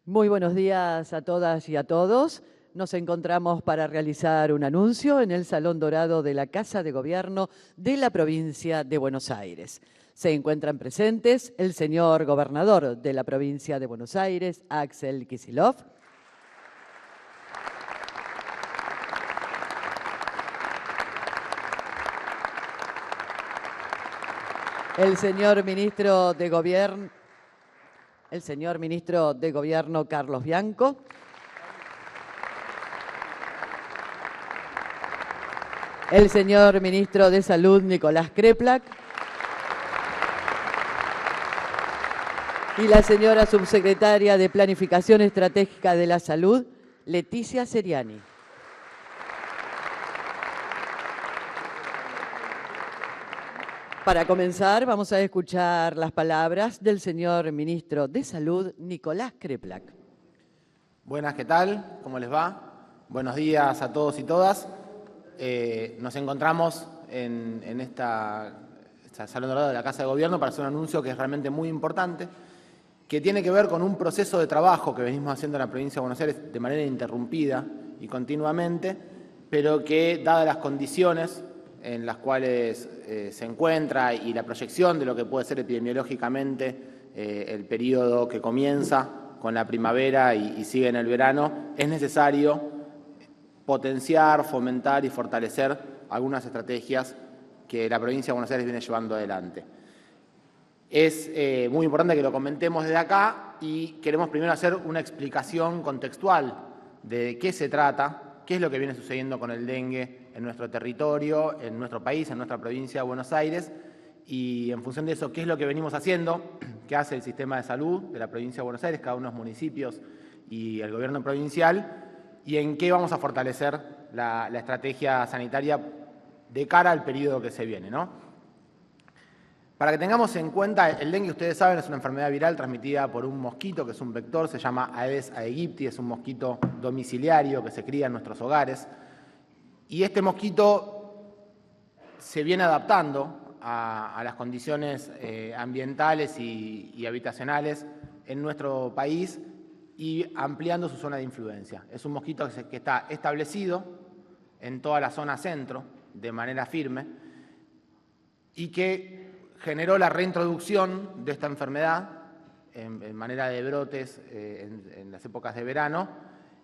Muy buenos días a todas y a todos. Nos encontramos para realizar un anuncio en el Salón Dorado de la Casa de Gobierno de la provincia de Buenos Aires. Se encuentran presentes el señor gobernador de la provincia de Buenos Aires, Axel Kicillof, el señor ministro de Gobierno, Carlos Bianco, el señor ministro de Salud, Nicolás Kreplak, y la señora subsecretaria de Planificación Estratégica de la Salud, Leticia Seriani. Para comenzar, vamos a escuchar las palabras del señor ministro de Salud, Nicolás Kreplak. Buenas, ¿qué tal? ¿Cómo les va? Buenos días a todos y todas. Nos encontramos en esta Salón Dorado de la Casa de Gobierno para hacer un anuncio que es realmente muy importante, que tiene que ver con un proceso de trabajo que venimos haciendo en la provincia de Buenos Aires de manera interrumpida y continuamente, pero que, dadas las condiciones en las cuales se encuentra y la proyección de lo que puede ser epidemiológicamente el periodo que comienza con la primavera y sigue en el verano, es necesario potenciar, fomentar y fortalecer algunas estrategias que la provincia de Buenos Aires viene llevando adelante. Es muy importante que lo comentemos desde acá y queremos primero hacer una explicación contextual de qué se trata, qué es lo que viene sucediendo con el dengue en nuestro territorio, en nuestro país, en nuestra provincia de Buenos Aires, y en función de eso, qué es lo que venimos haciendo, qué hace el sistema de salud de la provincia de Buenos Aires, cada uno de los municipios y el gobierno provincial, y en qué vamos a fortalecer la estrategia sanitaria de cara al periodo que se viene, ¿no? Para que tengamos en cuenta, el dengue, ustedes saben, es una enfermedad viral transmitida por un mosquito, que es un vector, se llama Aedes aegypti, es un mosquito domiciliario que se cría en nuestros hogares. Y este mosquito se viene adaptando a las condiciones ambientales y habitacionales en nuestro país y ampliando su zona de influencia. Es un mosquito que está establecido en toda la zona centro de manera firme y que generó la reintroducción de esta enfermedad en manera de brotes en las épocas de verano,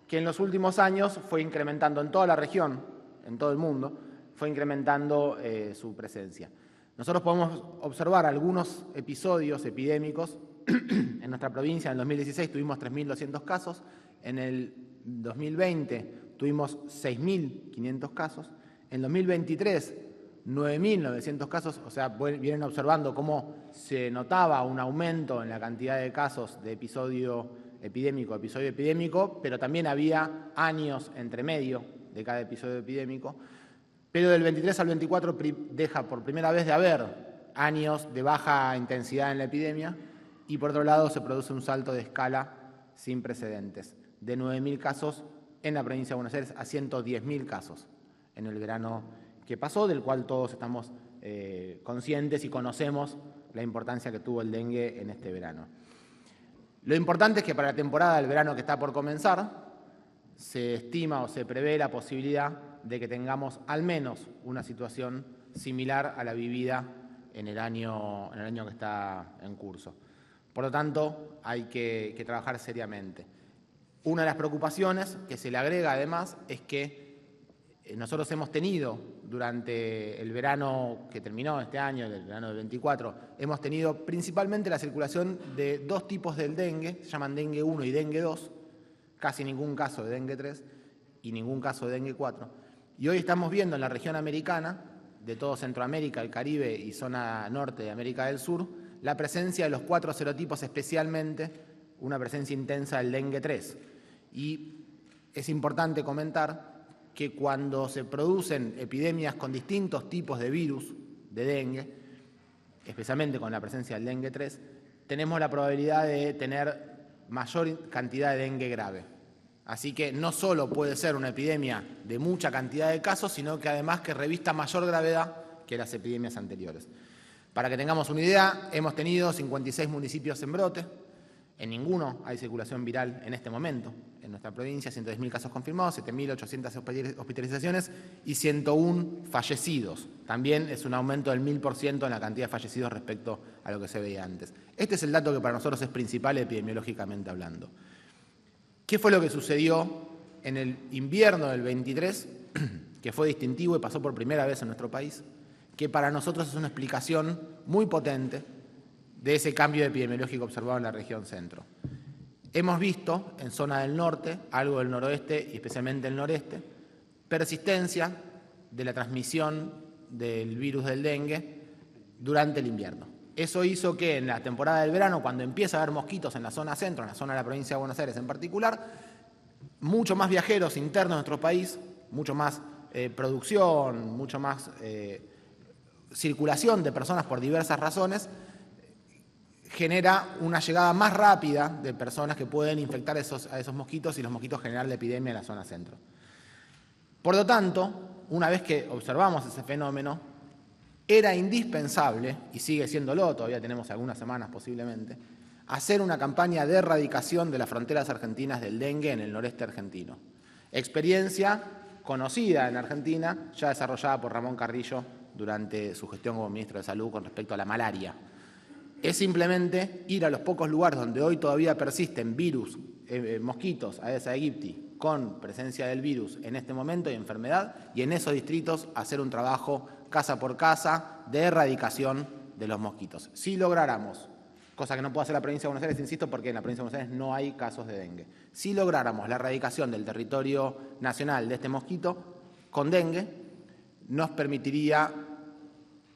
que en los últimos años fue incrementando en toda la región, en todo el mundo, fue incrementando su presencia. Nosotros podemos observar algunos episodios epidémicos. En nuestra provincia, en el 2016, tuvimos 3.200 casos, en el 2020 tuvimos 6.500 casos, en 2023 9.900 casos, o sea, vienen observando cómo se notaba un aumento en la cantidad de casos de episodio epidémico, pero también había años entre medio de cada episodio epidémico. Pero del 23 al 24 deja por primera vez de haber años de baja intensidad en la epidemia y por otro lado se produce un salto de escala sin precedentes, de 9.000 casos en la provincia de Buenos Aires a 110.000 casos en el verano que pasó, del cual todos estamos conscientes y conocemos la importancia que tuvo el dengue en este verano. Lo importante es que para la temporada del verano que está por comenzar, se estima o se prevé la posibilidad de que tengamos al menos una situación similar a la vivida en el año que está en curso. Por lo tanto, hay que trabajar seriamente. Una de las preocupaciones que se le agrega además es que nosotros hemos tenido durante el verano que terminó este año, el verano del 24, hemos tenido principalmente la circulación de dos tipos del dengue, se llaman dengue 1 y dengue 2, casi ningún caso de dengue 3 y ningún caso de dengue 4. Y hoy estamos viendo en la región americana, de todo Centroamérica, el Caribe y zona norte de América del Sur, la presencia de los 4 serotipos, especialmente una presencia intensa del dengue 3. Y es importante comentar que cuando se producen epidemias con distintos tipos de virus de dengue, especialmente con la presencia del dengue 3, tenemos la probabilidad de tener mayor cantidad de dengue grave. Así que no solo puede ser una epidemia de mucha cantidad de casos, sino que además que revista mayor gravedad que las epidemias anteriores. Para que tengamos una idea, hemos tenido 56 municipios en brote, En ninguno hay circulación viral en este momento. En nuestra provincia, 110.000 casos confirmados, 7.800 hospitalizaciones y 101 fallecidos. También es un aumento del 1000% en la cantidad de fallecidos respecto a lo que se veía antes. Este es el dato que para nosotros es principal epidemiológicamente hablando. ¿Qué fue lo que sucedió en el invierno del 23, que fue distintivo y pasó por primera vez en nuestro país? Que para nosotros es una explicación muy potente de ese cambio epidemiológico observado en la región centro. Hemos visto en zona del norte, algo del noroeste y especialmente el noreste, persistencia de la transmisión del virus del dengue durante el invierno. Eso hizo que en la temporada del verano, cuando empieza a haber mosquitos en la zona centro, en la zona de la provincia de Buenos Aires en particular, mucho más viajeros internos a nuestro país, mucho más producción, mucho más circulación de personas por diversas razones, genera una llegada más rápida de personas que pueden infectar a esos mosquitos y los mosquitos generar la epidemia en la zona centro. Por lo tanto, una vez que observamos ese fenómeno, era indispensable, y sigue siéndolo, todavía tenemos algunas semanas posiblemente, hacer una campaña de erradicación de las fronteras argentinas del dengue en el noreste argentino. Experiencia conocida en Argentina, ya desarrollada por Ramón Carrillo durante su gestión como ministro de Salud con respecto a la malaria. Es simplemente ir a los pocos lugares donde hoy todavía persisten virus, mosquitos, Aedes aegypti, con presencia del virus en este momento y enfermedad, y en esos distritos hacer un trabajo casa por casa de erradicación de los mosquitos. Si lográramos, cosa que no puede hacer la provincia de Buenos Aires, insisto, porque en la provincia de Buenos Aires no hay casos de dengue, si lográramos la erradicación del territorio nacional de este mosquito con dengue, nos permitiría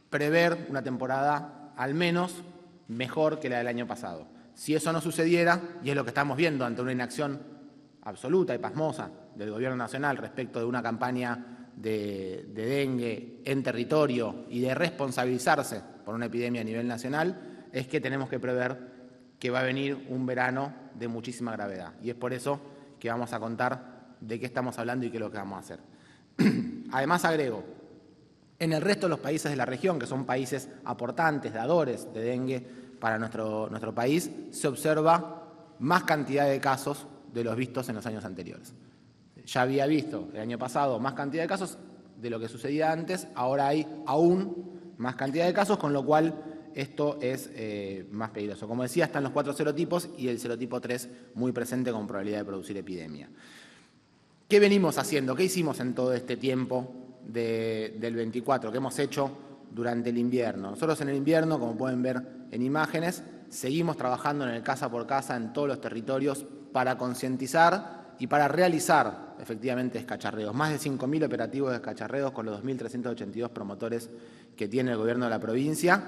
prever una temporada al menos mejor que la del año pasado. Si eso no sucediera, y es lo que estamos viendo ante una inacción absoluta y pasmosa del Gobierno Nacional respecto de una campaña de dengue en territorio y de responsabilizarse por una epidemia a nivel nacional, es que tenemos que prever que va a venir un verano de muchísima gravedad. Y es por eso que vamos a contar de qué estamos hablando y qué es lo que vamos a hacer. Además, agrego, en el resto de los países de la región, que son países aportantes, dadores de dengue para nuestro país, se observa más cantidad de casos de los vistos en los años anteriores. Ya había visto el año pasado más cantidad de casos de lo que sucedía antes, ahora hay aún más cantidad de casos, con lo cual esto es más peligroso. Como decía, están los 4 serotipos y el serotipo 3 muy presente con probabilidad de producir epidemia. ¿Qué venimos haciendo? ¿Qué hicimos en todo este tiempo del 24? ¿Qué hemos hecho durante el invierno? Nosotros en el invierno, como pueden ver en imágenes, seguimos trabajando en el casa por casa en todos los territorios para concientizar y para realizar efectivamente descacharreos. Más de 5.000 operativos de descacharreos con los 2.382 promotores que tiene el gobierno de la provincia,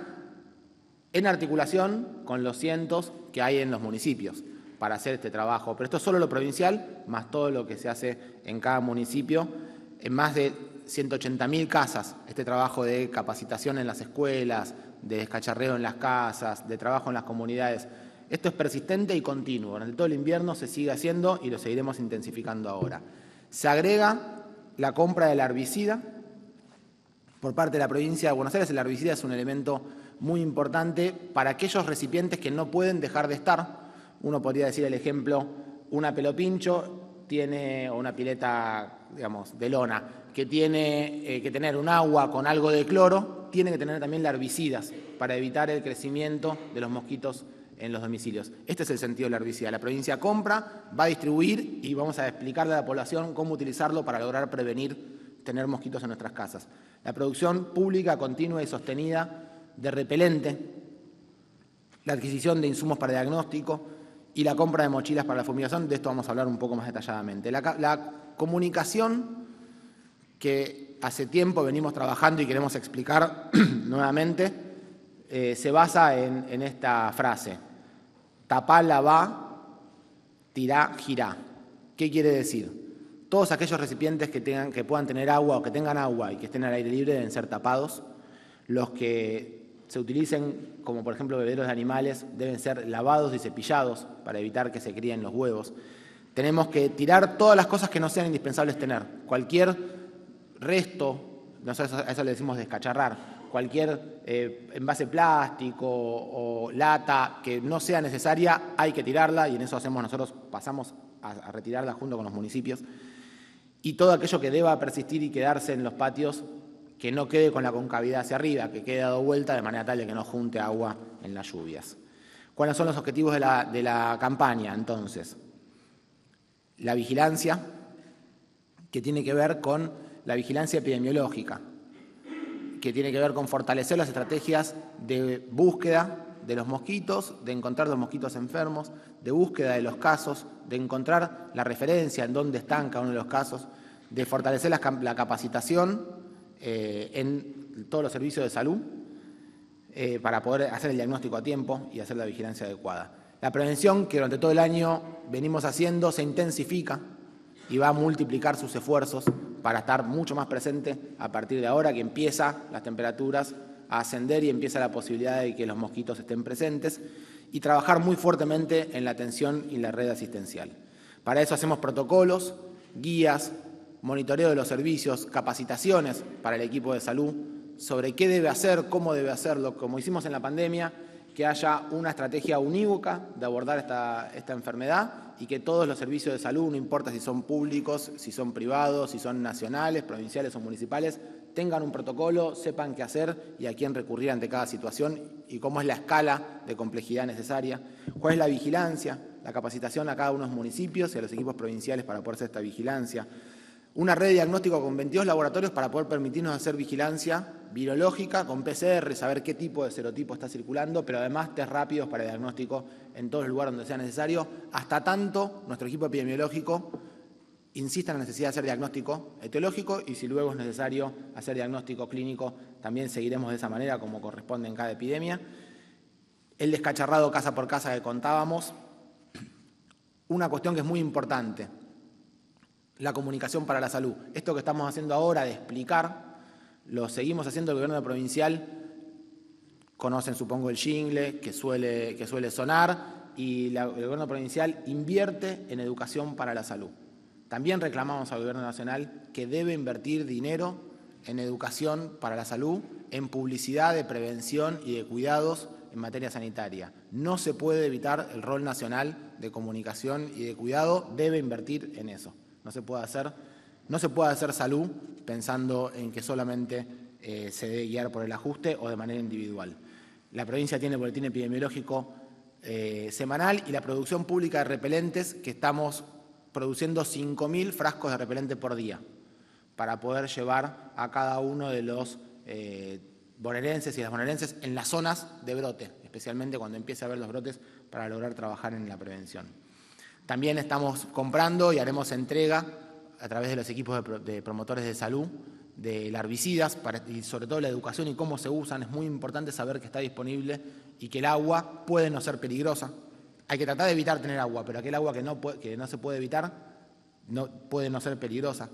en articulación con los cientos que hay en los municipios para hacer este trabajo. Pero esto es solo lo provincial, más todo lo que se hace en cada municipio, en más de 180.000 casas, este trabajo de capacitación en las escuelas, de descacharreo en las casas, de trabajo en las comunidades. Esto es persistente y continuo. Durante todo el invierno se sigue haciendo y lo seguiremos intensificando ahora. Se agrega la compra del herbicida por parte de la provincia de Buenos Aires. El herbicida es un elemento muy importante para aquellos recipientes que no pueden dejar de estar. Uno podría decir el ejemplo, una pelopincho tiene, o una pileta, digamos, de lona, que tiene que tener un agua con algo de cloro, tiene que tener también herbicidas para evitar el crecimiento de los mosquitos en los domicilios. Este es el sentido del herbicida. La provincia compra, va a distribuir y vamos a explicarle a la población cómo utilizarlo para lograr prevenir tener mosquitos en nuestras casas. La producción pública continua y sostenida de repelente, la adquisición de insumos para diagnóstico y la compra de mochilas para la fumigación. De esto vamos a hablar un poco más detalladamente. La comunicación que hace tiempo venimos trabajando y queremos explicar nuevamente, se basa en esta frase: tapá, lavá, tirá, girá. ¿Qué quiere decir? Todos aquellos recipientes que puedan tener agua o que tengan agua y que estén al aire libre deben ser tapados. Los que se utilicen, como por ejemplo bebederos de animales, deben ser lavados y cepillados para evitar que se críen los huevos. Tenemos que tirar todas las cosas que no sean indispensables tener. Cualquier resto, nosotros a eso le decimos descacharrar, cualquier envase plástico o lata que no sea necesaria, hay que tirarla, y en eso hacemos nosotros, pasamos a retirarla junto con los municipios. Y todo aquello que deba persistir y quedarse en los patios, que no quede con la concavidad hacia arriba, que quede dado vuelta de manera tal de que no junte agua en las lluvias. ¿Cuáles son los objetivos de la campaña, entonces? La vigilancia, que tiene que ver con la vigilancia epidemiológica, que tiene que ver con fortalecer las estrategias de búsqueda de los mosquitos, de encontrar los mosquitos enfermos, de búsqueda de los casos, de encontrar la referencia en dónde están cada uno de los casos, de fortalecer la capacitación en todos los servicios de salud para poder hacer el diagnóstico a tiempo y hacer la vigilancia adecuada. La prevención, que durante todo el año venimos haciendo, se intensifica y va a multiplicar sus esfuerzos para estar mucho más presente a partir de ahora que empieza las temperaturas a ascender y empieza la posibilidad de que los mosquitos estén presentes, y trabajar muy fuertemente en la atención y la red asistencial. Para eso hacemos protocolos, guías, monitoreo de los servicios, capacitaciones para el equipo de salud sobre qué debe hacer, cómo debe hacerlo, como hicimos en la pandemia, que haya una estrategia unívoca de abordar esta enfermedad y que todos los servicios de salud, no importa si son públicos, si son privados, si son nacionales, provinciales o municipales, tengan un protocolo, sepan qué hacer y a quién recurrir ante cada situación y cómo es la escala de complejidad necesaria, cuál es la vigilancia, la capacitación a cada uno de los municipios y a los equipos provinciales para poder hacer esta vigilancia. Una red de diagnóstico con 22 laboratorios para poder permitirnos hacer vigilancia virológica con PCR, saber qué tipo de serotipo está circulando, pero además test rápidos para el diagnóstico en todos los lugares donde sea necesario, hasta tanto nuestro equipo epidemiológico insista en la necesidad de hacer diagnóstico etiológico, y si luego es necesario hacer diagnóstico clínico, también seguiremos de esa manera como corresponde en cada epidemia. El descacharrado casa por casa que contábamos, una cuestión que es muy importante, la comunicación para la salud. Esto que estamos haciendo ahora de explicar, lo seguimos haciendo el gobierno provincial. Conocen, supongo, el jingle que suele sonar, y el gobierno provincial invierte en educación para la salud. También reclamamos al gobierno nacional que debe invertir dinero en educación para la salud, en publicidad de prevención y de cuidados en materia sanitaria. No se puede evitar el rol nacional de comunicación y de cuidado, debe invertir en eso. No se puede hacer salud pensando en que solamente se debe guiar por el ajuste o de manera individual. La provincia tiene boletín epidemiológico semanal y la producción pública de repelentes, que estamos produciendo 5.000 frascos de repelente por día para poder llevar a cada uno de los bonaerenses y las bonaerenses en las zonas de brote, especialmente cuando empiece a haber los brotes, para lograr trabajar en la prevención. También estamos comprando y haremos entrega a través de los equipos de promotores de salud de herbicidas y sobre todo la educación y cómo se usan. Es muy importante saber que está disponible y que el agua puede no ser peligrosa. Hay que tratar de evitar tener agua, pero aquel agua que no se puede evitar puede no ser peligrosa.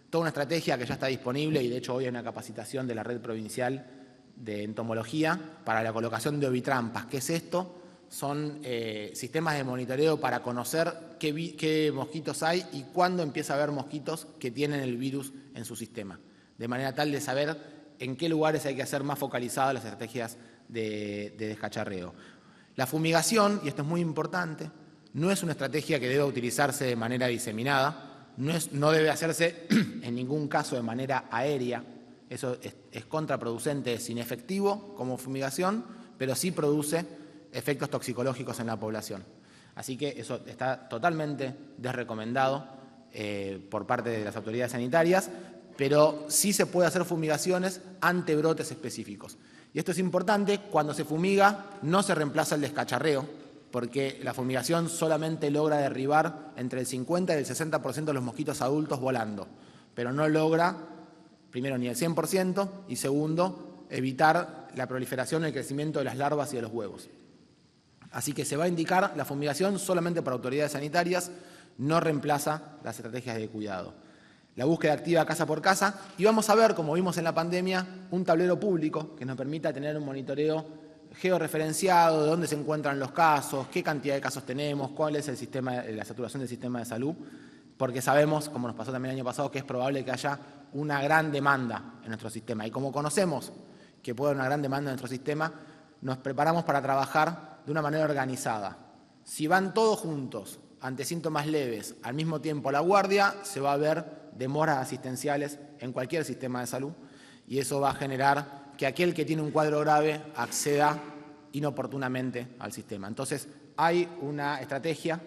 Toda una estrategia que ya está disponible, y de hecho hoy hay una capacitación de la red provincial de entomología para la colocación de ovitrampas. ¿Qué es esto? Son sistemas de monitoreo para conocer qué mosquitos hay y cuándo empieza a haber mosquitos que tienen el virus en su sistema, de manera tal de saber en qué lugares hay que hacer más focalizadas las estrategias de descacharreo. La fumigación, y esto es muy importante, no es una estrategia que deba utilizarse de manera diseminada, no debe hacerse en ningún caso de manera aérea. Eso es contraproducente, es inefectivo como fumigación, pero sí produce efectos toxicológicos en la población. Así que eso está totalmente desrecomendado por parte de las autoridades sanitarias, pero sí se puede hacer fumigaciones ante brotes específicos. Y esto es importante: cuando se fumiga no se reemplaza el descacharreo, porque la fumigación solamente logra derribar entre el 50 y el 60% de los mosquitos adultos volando, pero no logra, primero, ni el 100%, y segundo, evitar la proliferación y el crecimiento de las larvas y de los huevos. Así que se va a indicar la fumigación solamente para autoridades sanitarias, no reemplaza las estrategias de cuidado. La búsqueda activa casa por casa, y vamos a ver, como vimos en la pandemia, un tablero público que nos permita tener un monitoreo georreferenciado de dónde se encuentran los casos, qué cantidad de casos tenemos, cuál es la saturación del sistema de salud, porque sabemos, como nos pasó también el año pasado, que es probable que haya una gran demanda en nuestro sistema. Y como conocemos que puede haber una gran demanda en nuestro sistema, nos preparamos para trabajar de una manera organizada. Si van todos juntos ante síntomas leves al mismo tiempo a la guardia, se va a ver demoras asistenciales en cualquier sistema de salud y eso va a generar que aquel que tiene un cuadro grave acceda inoportunamente al sistema. Entonces, hay una estrategia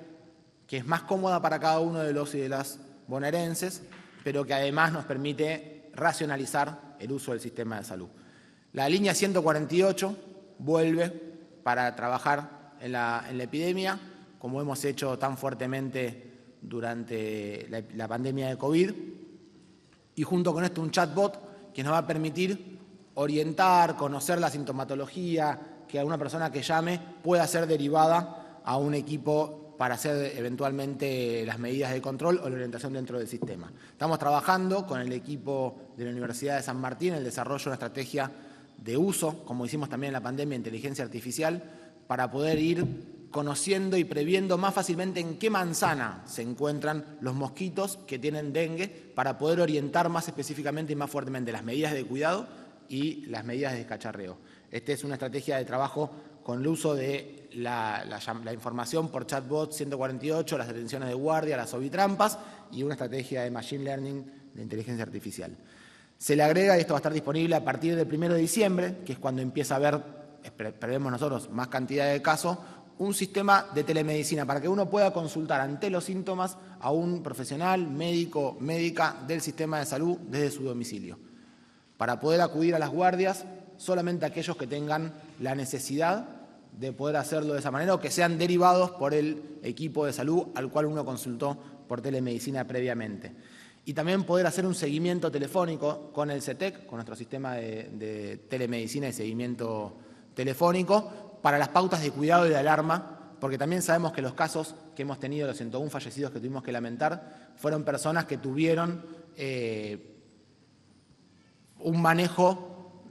que es más cómoda para cada uno de los y de las bonaerenses, pero que además nos permite racionalizar el uso del sistema de salud. La línea 148 vuelve para trabajar en la epidemia, como hemos hecho tan fuertemente durante la pandemia de COVID, y junto con esto un chatbot que nos va a permitir orientar, conocer la sintomatología, que alguna persona que llame pueda ser derivada a un equipo para hacer eventualmente las medidas de control o la orientación dentro del sistema. Estamos trabajando con el equipo de la Universidad de San Martín en el desarrollo de una estrategia de uso, como hicimos también en la pandemia, de inteligencia artificial, para poder ir conociendo y previendo más fácilmente en qué manzana se encuentran los mosquitos que tienen dengue, para poder orientar más específicamente y más fuertemente las medidas de cuidado y las medidas de descacharreo. Esta es una estrategia de trabajo con el uso de la información por chatbot 148, las detenciones de guardia, las ovitrampas y una estrategia de machine learning de inteligencia artificial. Se le agrega, y esto va a estar disponible a partir del 1 de diciembre, que es cuando empieza a haber, esperemos nosotros, más cantidad de casos, un sistema de telemedicina para que uno pueda consultar ante los síntomas a un profesional, médico, médica del sistema de salud desde su domicilio. Para poder acudir a las guardias, solamente aquellos que tengan la necesidad de poder hacerlo de esa manera o que sean derivados por el equipo de salud al cual uno consultó por telemedicina previamente. Y también poder hacer un seguimiento telefónico con el CETEC, con nuestro sistema de telemedicina y seguimiento telefónico, para las pautas de cuidado y de alarma, porque también sabemos que los casos que hemos tenido, los 101 fallecidos que tuvimos que lamentar, fueron personas que tuvieron un manejo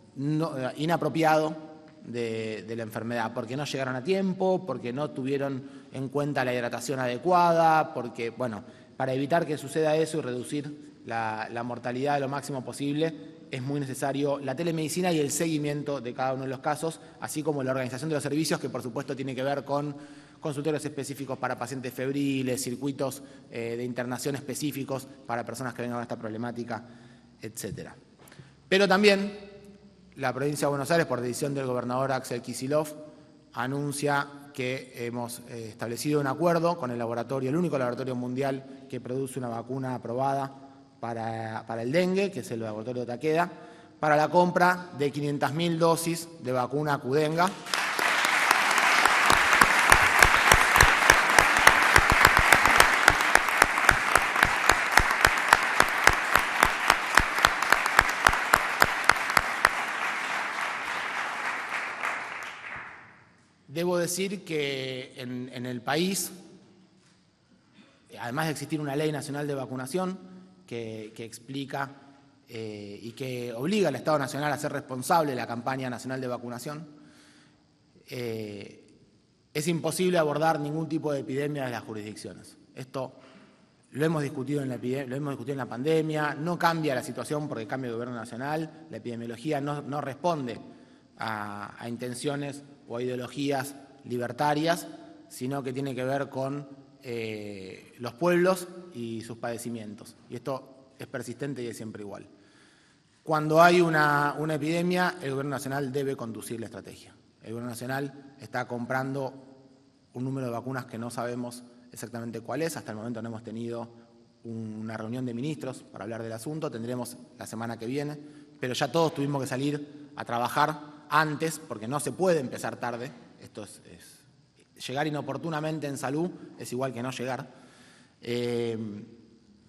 inapropiado de la enfermedad, porque no llegaron a tiempo, porque no tuvieron en cuenta la hidratación adecuada, porque, bueno, para evitar que suceda eso y reducir la mortalidad lo máximo posible, es muy necesario la telemedicina y el seguimiento de cada uno de los casos, así como la organización de los servicios, que por supuesto tiene que ver con consultorios específicos para pacientes febriles, circuitos de internación específicos para personas que vengan con esta problemática, etcétera. Pero también la provincia de Buenos Aires, por decisión del gobernador Axel Kicillof, anuncia que hemos establecido un acuerdo con el laboratorio, el único laboratorio mundial que produce una vacuna aprobada para el dengue, que es el laboratorio Takeda, para la compra de 500.000 dosis de vacuna Qdenga. Debo decir que en el país, además de existir una ley nacional de vacunación que explica y que obliga al Estado Nacional a ser responsable de la campaña nacional de vacunación, es imposible abordar ningún tipo de epidemia de las jurisdicciones. Esto lo hemos discutido en la pandemia, no cambia la situación porque cambia el gobierno nacional, la epidemiología no responde a intenciones o a ideologías libertarias, sino que tiene que ver con los pueblos y sus padecimientos. Y esto es persistente y es siempre igual. Cuando hay una epidemia, el Gobierno Nacional debe conducir la estrategia. El Gobierno Nacional está comprando un número de vacunas que no sabemos exactamente cuál es. Hasta el momento no hemos tenido una reunión de ministros para hablar del asunto. Tendremos la semana que viene, pero ya todos tuvimos que salir a trabajar antes, porque no se puede empezar tarde. Esto es llegar inoportunamente en salud es igual que no llegar.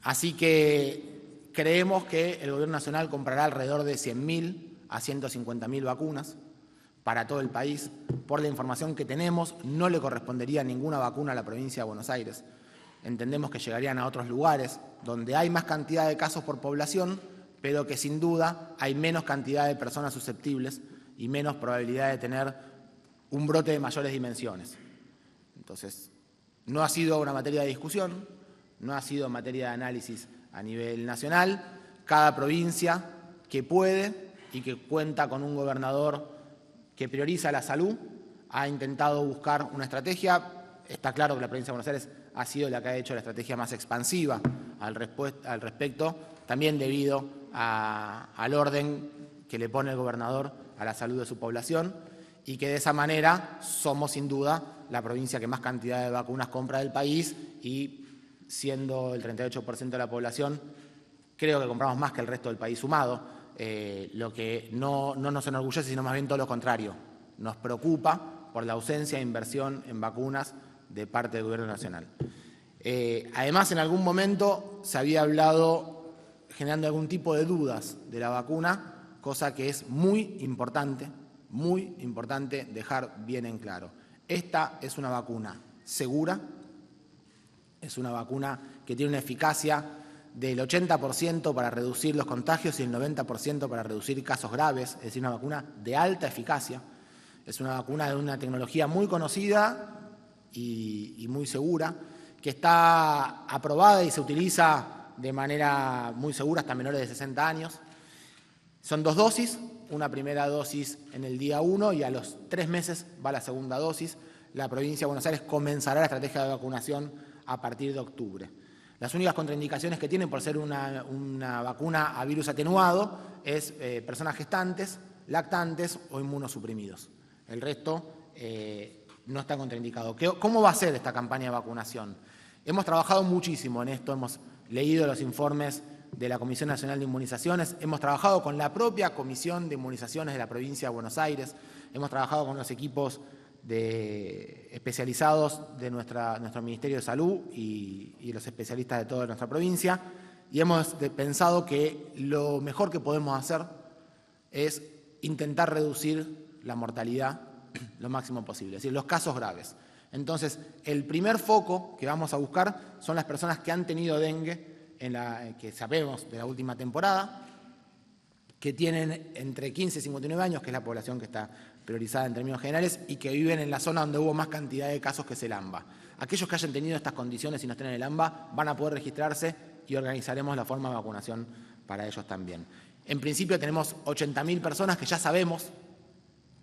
Así que creemos que el Gobierno Nacional comprará alrededor de 100.000 a 150.000 vacunas para todo el país. Por la información que tenemos, no le correspondería ninguna vacuna a la provincia de Buenos Aires. Entendemos que llegarían a otros lugares donde hay más cantidad de casos por población, pero que sin duda hay menos cantidad de personas susceptibles y menos probabilidad de tener un brote de mayores dimensiones. Entonces, no ha sido una materia de discusión, no ha sido materia de análisis a nivel nacional. Cada provincia que puede y que cuenta con un gobernador que prioriza la salud, ha intentado buscar una estrategia. Está claro que la provincia de Buenos Aires ha sido la que ha hecho la estrategia más expansiva al respecto, también debido al orden que le pone el gobernador a la salud de su población, y que de esa manera somos sin duda la provincia que más cantidad de vacunas compra del país, y siendo el 38% de la población, creo que compramos más que el resto del país sumado, lo que no nos enorgullece, sino más bien todo lo contrario. Nos preocupa por la ausencia de inversión en vacunas de parte del Gobierno Nacional. Además, en algún momento se había hablado generando algún tipo de dudas de la vacuna, cosa que es muy importante dejar bien en claro. Esta es una vacuna segura, es una vacuna que tiene una eficacia del 80% para reducir los contagios y el 90% para reducir casos graves, es decir, una vacuna de alta eficacia. Es una vacuna de una tecnología muy conocida y muy segura, que está aprobada y se utiliza de manera muy segura hasta menores de 60 años. Son 2 dosis, una primera dosis en el día 1 y a los 3 meses va la segunda dosis. La provincia de Buenos Aires comenzará la estrategia de vacunación a partir de octubre. Las únicas contraindicaciones que tienen por ser una vacuna a virus atenuado es personas gestantes, lactantes o inmunosuprimidos. El resto no está contraindicado. ¿Cómo va a ser esta campaña de vacunación? Hemos trabajado muchísimo en esto, hemos leído los informes de la Comisión Nacional de Inmunizaciones, hemos trabajado con la propia Comisión de Inmunizaciones de la provincia de Buenos Aires, hemos trabajado con los equipos especializados de nuestro Ministerio de Salud y los especialistas de toda nuestra provincia, y hemos pensado que lo mejor que podemos hacer es intentar reducir la mortalidad lo máximo posible, es decir, los casos graves. Entonces, el primer foco que vamos a buscar son las personas que han tenido dengue, que sabemos de la última temporada, que tienen entre 15 y 59 años, que es la población que está priorizada en términos generales, y que viven en la zona donde hubo más cantidad de casos que es el AMBA. Aquellos que hayan tenido estas condiciones y no estén en el AMBA van a poder registrarse y organizaremos la forma de vacunación para ellos también. En principio tenemos 80.000 personas que ya sabemos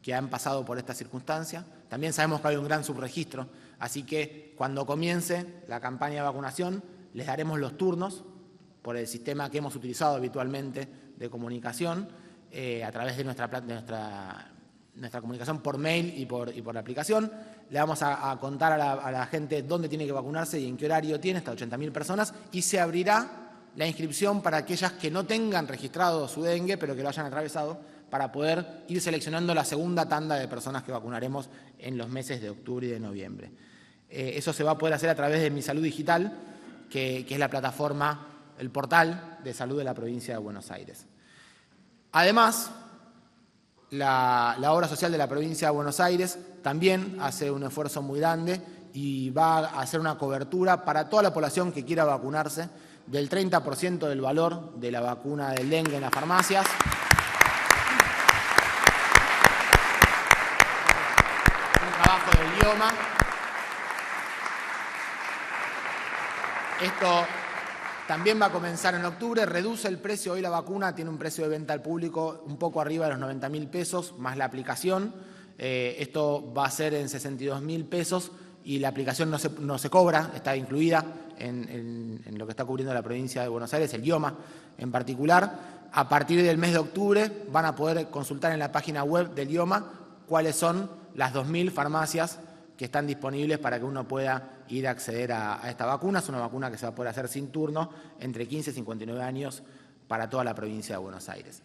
que han pasado por esta circunstancia. También sabemos que hay un gran subregistro, así que cuando comience la campaña de vacunación les daremos los turnos por el sistema que hemos utilizado habitualmente de comunicación, a través de nuestra comunicación por mail y por la aplicación. Le vamos a contar a la gente dónde tiene que vacunarse y en qué horario tiene, hasta 80.000 personas, y se abrirá la inscripción para aquellas que no tengan registrado su dengue, pero que lo hayan atravesado, para poder ir seleccionando la segunda tanda de personas que vacunaremos en los meses de octubre y de noviembre. Eso se va a poder hacer a través de Mi Salud Digital, que es la plataforma, el portal de salud de la provincia de Buenos Aires. Además, la obra social de la provincia de Buenos Aires también hace un esfuerzo muy grande y va a hacer una cobertura para toda la población que quiera vacunarse del 30% del valor de la vacuna del dengue en las farmacias. Del idioma. Esto también va a comenzar en octubre, reduce el precio. Hoy la vacuna tiene un precio de venta al público un poco arriba de los 90.000 pesos, más la aplicación. Esto va a ser en 62.000 pesos y la aplicación no se cobra, está incluida en lo que está cubriendo la provincia de Buenos Aires, el IOMA en particular. A partir del mes de octubre van a poder consultar en la página web del IOMA cuáles son las 2.000 farmacias que están disponibles para que uno pueda ir a acceder a esta vacuna. Es una vacuna que se va a poder hacer sin turno entre 15 y 59 años para toda la provincia de Buenos Aires.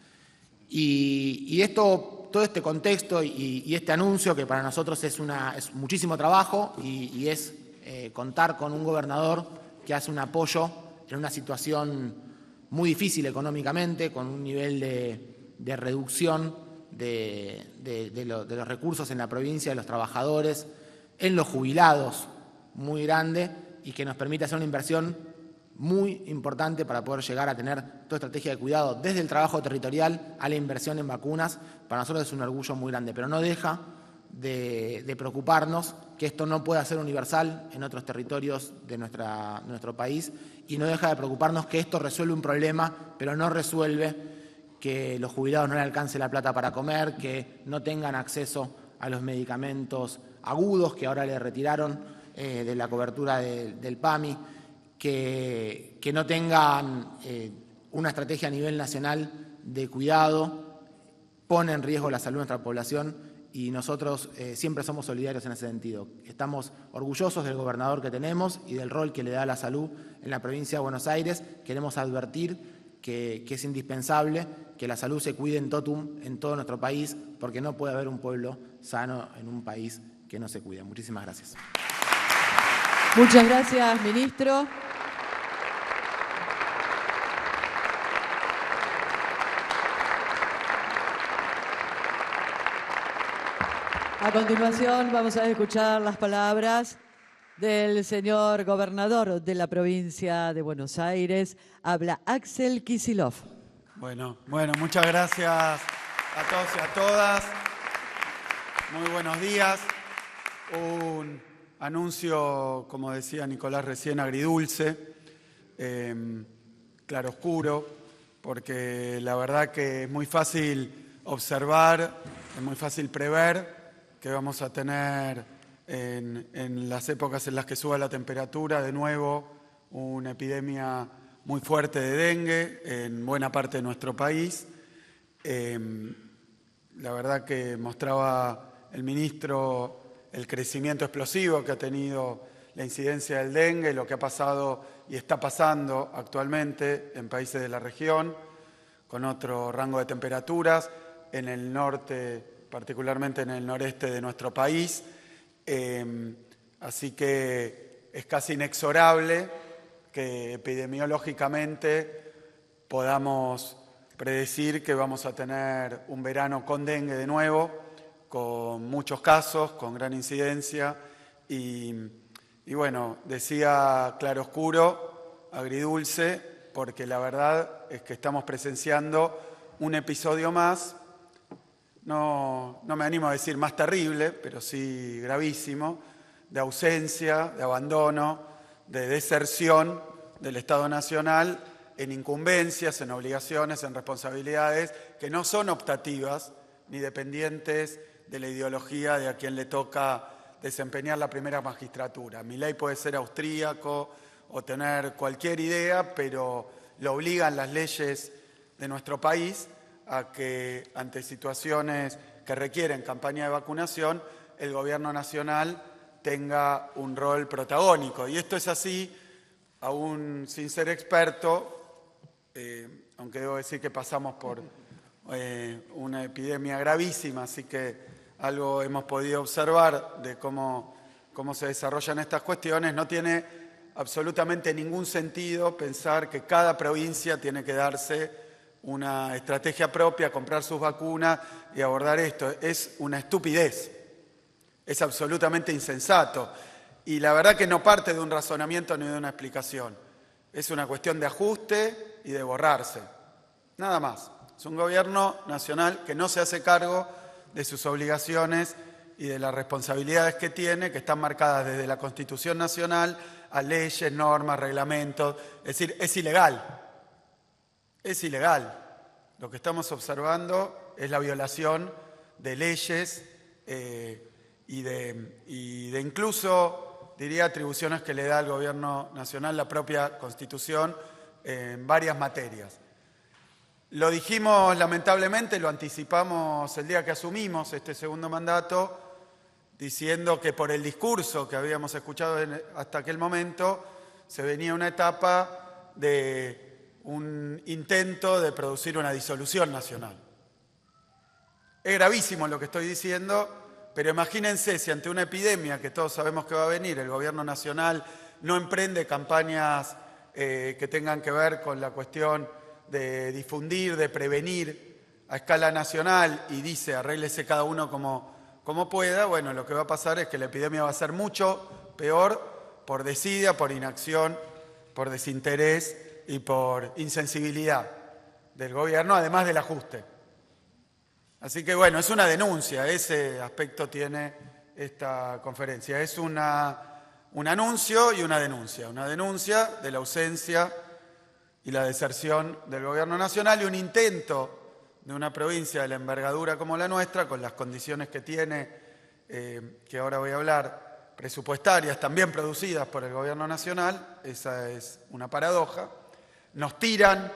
Y todo este contexto y este anuncio, que para nosotros es muchísimo trabajo y es contar con un gobernador que hace un apoyo en una situación muy difícil económicamente, con un nivel de reducción de los recursos en la provincia, de los trabajadores, en los jubilados, muy grande, y que nos permite hacer una inversión muy importante para poder llegar a tener toda estrategia de cuidado, desde el trabajo territorial a la inversión en vacunas. Para nosotros es un orgullo muy grande, pero no deja de preocuparnos que esto no pueda ser universal en otros territorios de nuestro país, y no deja de preocuparnos que esto resuelve un problema, pero no resuelve que los jubilados no le alcance la plata para comer, que no tengan acceso a los medicamentos agudos que ahora le retiraron de la cobertura del PAMI, que no tengan una estrategia a nivel nacional de cuidado, pone en riesgo la salud de nuestra población y nosotros siempre somos solidarios en ese sentido. Estamos orgullosos del gobernador que tenemos y del rol que le da a la salud en la provincia de Buenos Aires. Queremos advertir que es indispensable que la salud se cuide en totum en todo nuestro país, porque no puede haber un pueblo sano en un país que no se cuida. Muchísimas gracias. Muchas gracias, ministro. A continuación vamos a escuchar las palabras del señor gobernador de la provincia de Buenos Aires. Habla Axel Kicillof. Bueno, muchas gracias a todos y a todas. Muy buenos días. Un anuncio, como decía Nicolás recién, agridulce, claroscuro, porque la verdad que es muy fácil observar, es muy fácil prever que vamos a tener en las épocas en las que suba la temperatura de nuevo una epidemia muy fuerte de dengue en buena parte de nuestro país. La verdad que mostraba el ministro el crecimiento explosivo que ha tenido la incidencia del dengue, lo que ha pasado y está pasando actualmente en países de la región, con otro rango de temperaturas, en el norte, particularmente en el noreste de nuestro país. Así que es casi inexorable que epidemiológicamente podamos predecir que vamos a tener un verano con dengue de nuevo, con muchos casos, con gran incidencia y bueno, decía claroscuro, agridulce, porque la verdad es que estamos presenciando un episodio más, no me animo a decir más terrible, pero sí gravísimo, de ausencia, de abandono, de deserción del Estado Nacional en incumbencias, en obligaciones, en responsabilidades que no son optativas ni dependientes de la ideología de a quien le toca desempeñar la primera magistratura. Milei puede ser austríaco o tener cualquier idea, pero lo obligan las leyes de nuestro país a que ante situaciones que requieren campaña de vacunación, el Gobierno Nacional tenga un rol protagónico. Y esto es así, aún sin ser experto, aunque debo decir que pasamos por una epidemia gravísima, así que algo hemos podido observar de cómo se desarrollan estas cuestiones. No tiene absolutamente ningún sentido pensar que cada provincia tiene que darse una estrategia propia, comprar sus vacunas y abordar esto. Es una estupidez, es absolutamente insensato. Y la verdad que no parte de un razonamiento ni de una explicación. Es una cuestión de ajuste y de borrarse. Nada más. Es un gobierno nacional que no se hace cargo de sus obligaciones y de las responsabilidades que tiene, que están marcadas desde la Constitución Nacional a leyes, normas, reglamentos. Es decir, es ilegal. Es ilegal. Lo que estamos observando es la violación de leyes y de incluso, diría, atribuciones que le da al Gobierno Nacional la propia Constitución en varias materias. Lo dijimos lamentablemente, lo anticipamos el día que asumimos este segundo mandato, diciendo que por el discurso que habíamos escuchado hasta aquel momento se venía una etapa de un intento de producir una disolución nacional. Es gravísimo lo que estoy diciendo, pero imagínense si ante una epidemia que todos sabemos que va a venir, el Gobierno Nacional no emprende campañas que tengan que ver con la cuestión de difundir, de prevenir a escala nacional y dice arréglese cada uno como pueda. Bueno, lo que va a pasar es que la epidemia va a ser mucho peor por desidia, por inacción, por desinterés y por insensibilidad del gobierno, además del ajuste. Así que bueno, es una denuncia, ese aspecto tiene esta conferencia. Es un anuncio y una denuncia de la ausencia y la deserción del Gobierno Nacional y un intento de una provincia de la envergadura como la nuestra, con las condiciones que tiene, que ahora voy a hablar, presupuestarias, también producidas por el Gobierno Nacional, esa es una paradoja, nos tiran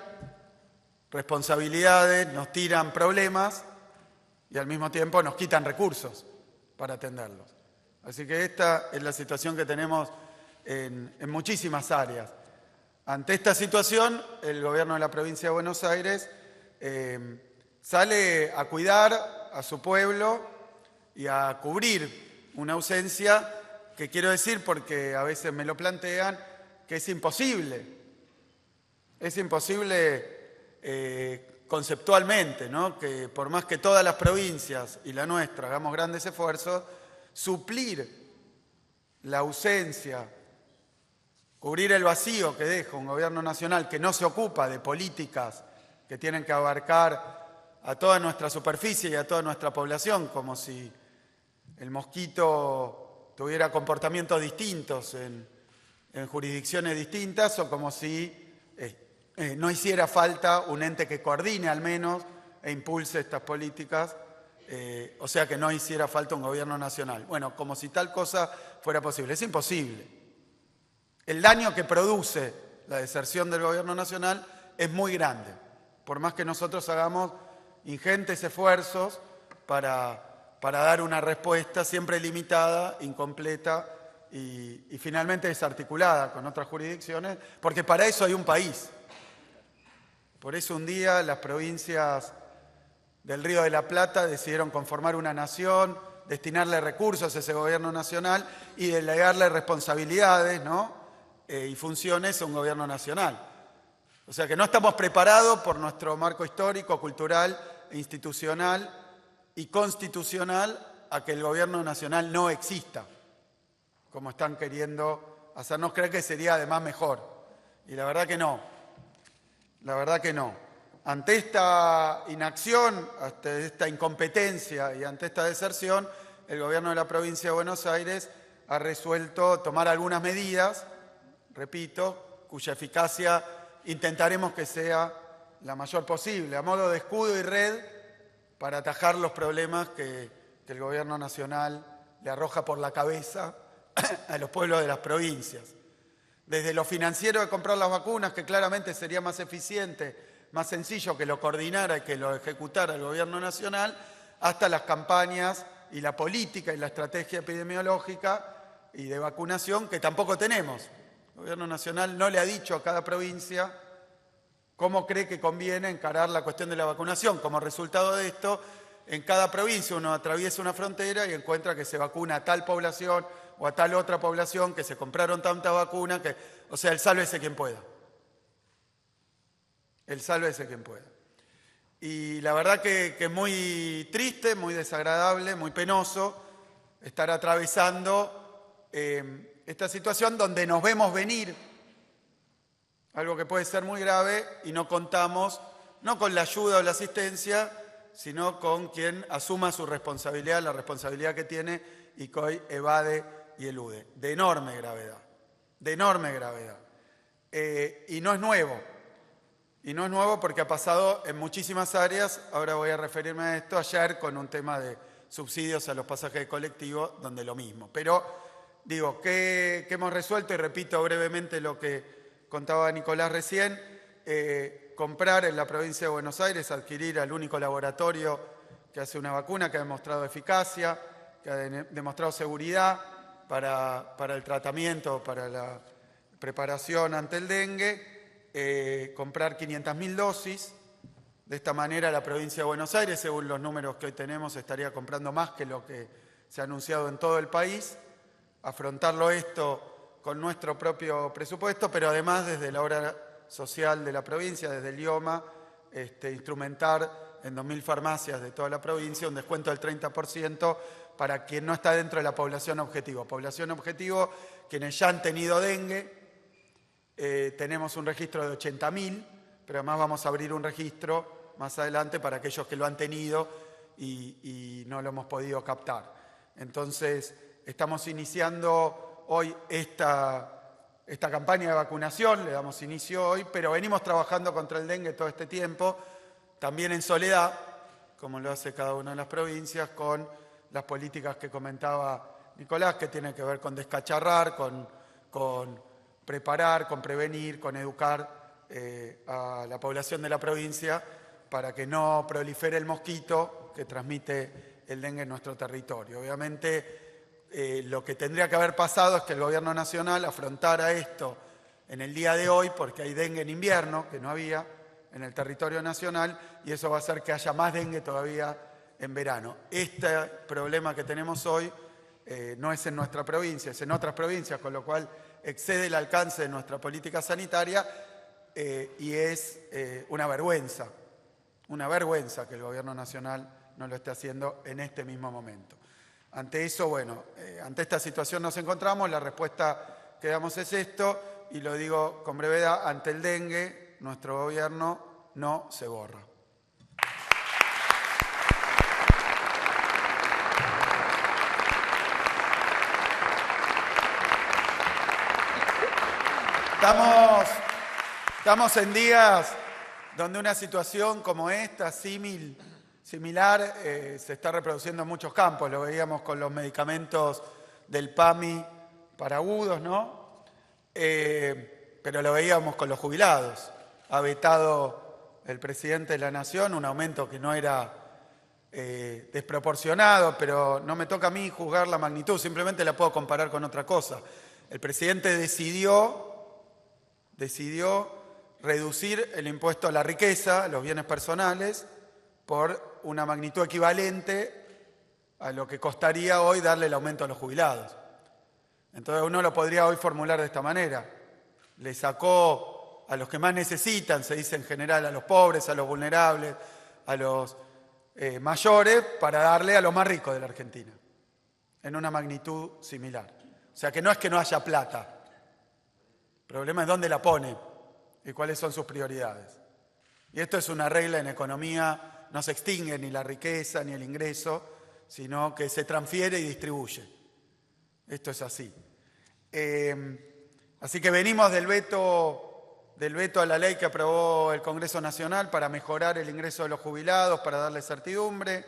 responsabilidades, nos tiran problemas y al mismo tiempo nos quitan recursos para atenderlos. Así que esta es la situación que tenemos en muchísimas áreas. Ante esta situación, el Gobierno de la Provincia de Buenos Aires sale a cuidar a su pueblo y a cubrir una ausencia que quiero decir, porque a veces me lo plantean, que es imposible. Es imposible conceptualmente, ¿no? Que por más que todas las provincias y la nuestra hagamos grandes esfuerzos, suplir la ausencia, cubrir el vacío que deja un gobierno nacional que no se ocupa de políticas que tienen que abarcar a toda nuestra superficie y a toda nuestra población, como si el mosquito tuviera comportamientos distintos en jurisdicciones distintas, o como si no hiciera falta un ente que coordine al menos e impulse estas políticas, o sea que no hiciera falta un gobierno nacional. Bueno, como si tal cosa fuera posible. Es imposible. El daño que produce la deserción del gobierno nacional es muy grande, por más que nosotros hagamos ingentes esfuerzos para dar una respuesta siempre limitada, incompleta y finalmente desarticulada con otras jurisdicciones, porque para eso hay un país. Por eso un día las provincias del Río de la Plata decidieron conformar una nación, destinarle recursos a ese gobierno nacional y delegarle responsabilidades, ¿no? Y funciones a un gobierno nacional. O sea que no estamos preparados por nuestro marco histórico, cultural, institucional y constitucional a que el gobierno nacional no exista, como están queriendo hacernos creer que sería además mejor. Y la verdad que no. La verdad que no. Ante esta inacción, ante esta incompetencia y ante esta deserción, el Gobierno de la Provincia de Buenos Aires ha resuelto tomar algunas medidas, repito, cuya eficacia intentaremos que sea la mayor posible, a modo de escudo y red para atajar los problemas que el Gobierno Nacional le arroja por la cabeza a los pueblos de las provincias. Desde lo financiero de comprar las vacunas, que claramente sería más eficiente, más sencillo que lo coordinara y que lo ejecutara el Gobierno Nacional, hasta las campañas y la política y la estrategia epidemiológica y de vacunación que tampoco tenemos. El Gobierno Nacional no le ha dicho a cada provincia cómo cree que conviene encarar la cuestión de la vacunación. Como resultado de esto, en cada provincia uno atraviesa una frontera y encuentra que se vacuna a tal población o a tal otra población, que se compraron tanta vacuna, o sea, el sálvese quien pueda. El sálvese quien pueda. Y la verdad que es muy triste, muy desagradable, muy penoso estar atravesando esta situación donde nos vemos venir algo que puede ser muy grave y no contamos, no con la ayuda o la asistencia, sino con quien asuma su responsabilidad, la responsabilidad que tiene y que hoy evade y elude. De enorme gravedad, de enorme gravedad. Y no es nuevo. Y no es nuevo porque ha pasado en muchísimas áreas. Ahora voy a referirme a esto. Ayer con un tema de subsidios a los pasajes de colectivo, donde lo mismo. Pero digo, ¿qué hemos resuelto? Y repito brevemente lo que contaba Nicolás recién. Comprar en la provincia de Buenos Aires, adquirir al único laboratorio que hace una vacuna que ha demostrado eficacia, que ha demostrado seguridad para el tratamiento, para la preparación ante el dengue. Comprar 500.000 dosis. De esta manera la provincia de Buenos Aires, según los números que hoy tenemos, estaría comprando más que lo que se ha anunciado en todo el país. Afrontarlo esto con nuestro propio presupuesto, pero además desde la obra social de la provincia, desde el IOMA, instrumentar en 2.000 farmacias de toda la provincia un descuento del 30% para quien no está dentro de la población objetivo. Población objetivo, quienes ya han tenido dengue. Tenemos un registro de 80.000, pero además vamos a abrir un registro más adelante para aquellos que lo han tenido y no lo hemos podido captar. Entonces, estamos iniciando hoy esta campaña de vacunación, le damos inicio hoy, pero venimos trabajando contra el dengue todo este tiempo. también en soledad, como lo hace cada una de las provincias, con las políticas que comentaba Nicolás, que tienen que ver con descacharrar, con preparar, con prevenir, con educar a la población de la provincia para que no prolifere el mosquito que transmite el dengue en nuestro territorio. Obviamente, lo que tendría que haber pasado es que el Gobierno Nacional afrontara esto en el día de hoy, porque hay dengue en invierno, que no había en el territorio nacional, y eso va a hacer que haya más dengue todavía en verano. Este problema que tenemos hoy no es en nuestra provincia, es en otras provincias, con lo cual excede el alcance de nuestra política sanitaria y es una vergüenza que el Gobierno Nacional no lo esté haciendo en este mismo momento. Ante eso, bueno, ante esta situación nos encontramos, la respuesta que damos es esto, y lo digo con brevedad, ante el dengue, nuestro gobierno no se borra. Estamos en días donde una situación como esta, similar, se está reproduciendo en muchos campos. Lo veíamos con los medicamentos del PAMI para agudos, ¿no? Pero lo veíamos con los jubilados. Ha vetado el presidente de la Nación un aumento que no era desproporcionado, pero no me toca a mí juzgar la magnitud, simplemente la puedo comparar con otra cosa. El presidente decidió reducir el impuesto a la riqueza, a los bienes personales, por una magnitud equivalente a lo que costaría hoy darle el aumento a los jubilados. Entonces uno lo podría hoy formular de esta manera. Le sacó a los que más necesitan, se dice en general, a los pobres, a los vulnerables, a los mayores, para darle a los más ricos de la Argentina, en una magnitud similar. O sea que no es que no haya plata. El problema es dónde la pone y cuáles son sus prioridades. Y esto es una regla en economía, no se extingue ni la riqueza ni el ingreso, sino que se transfiere y distribuye. Esto es así. Así que venimos del veto a la ley que aprobó el Congreso Nacional para mejorar el ingreso de los jubilados, para darle certidumbre,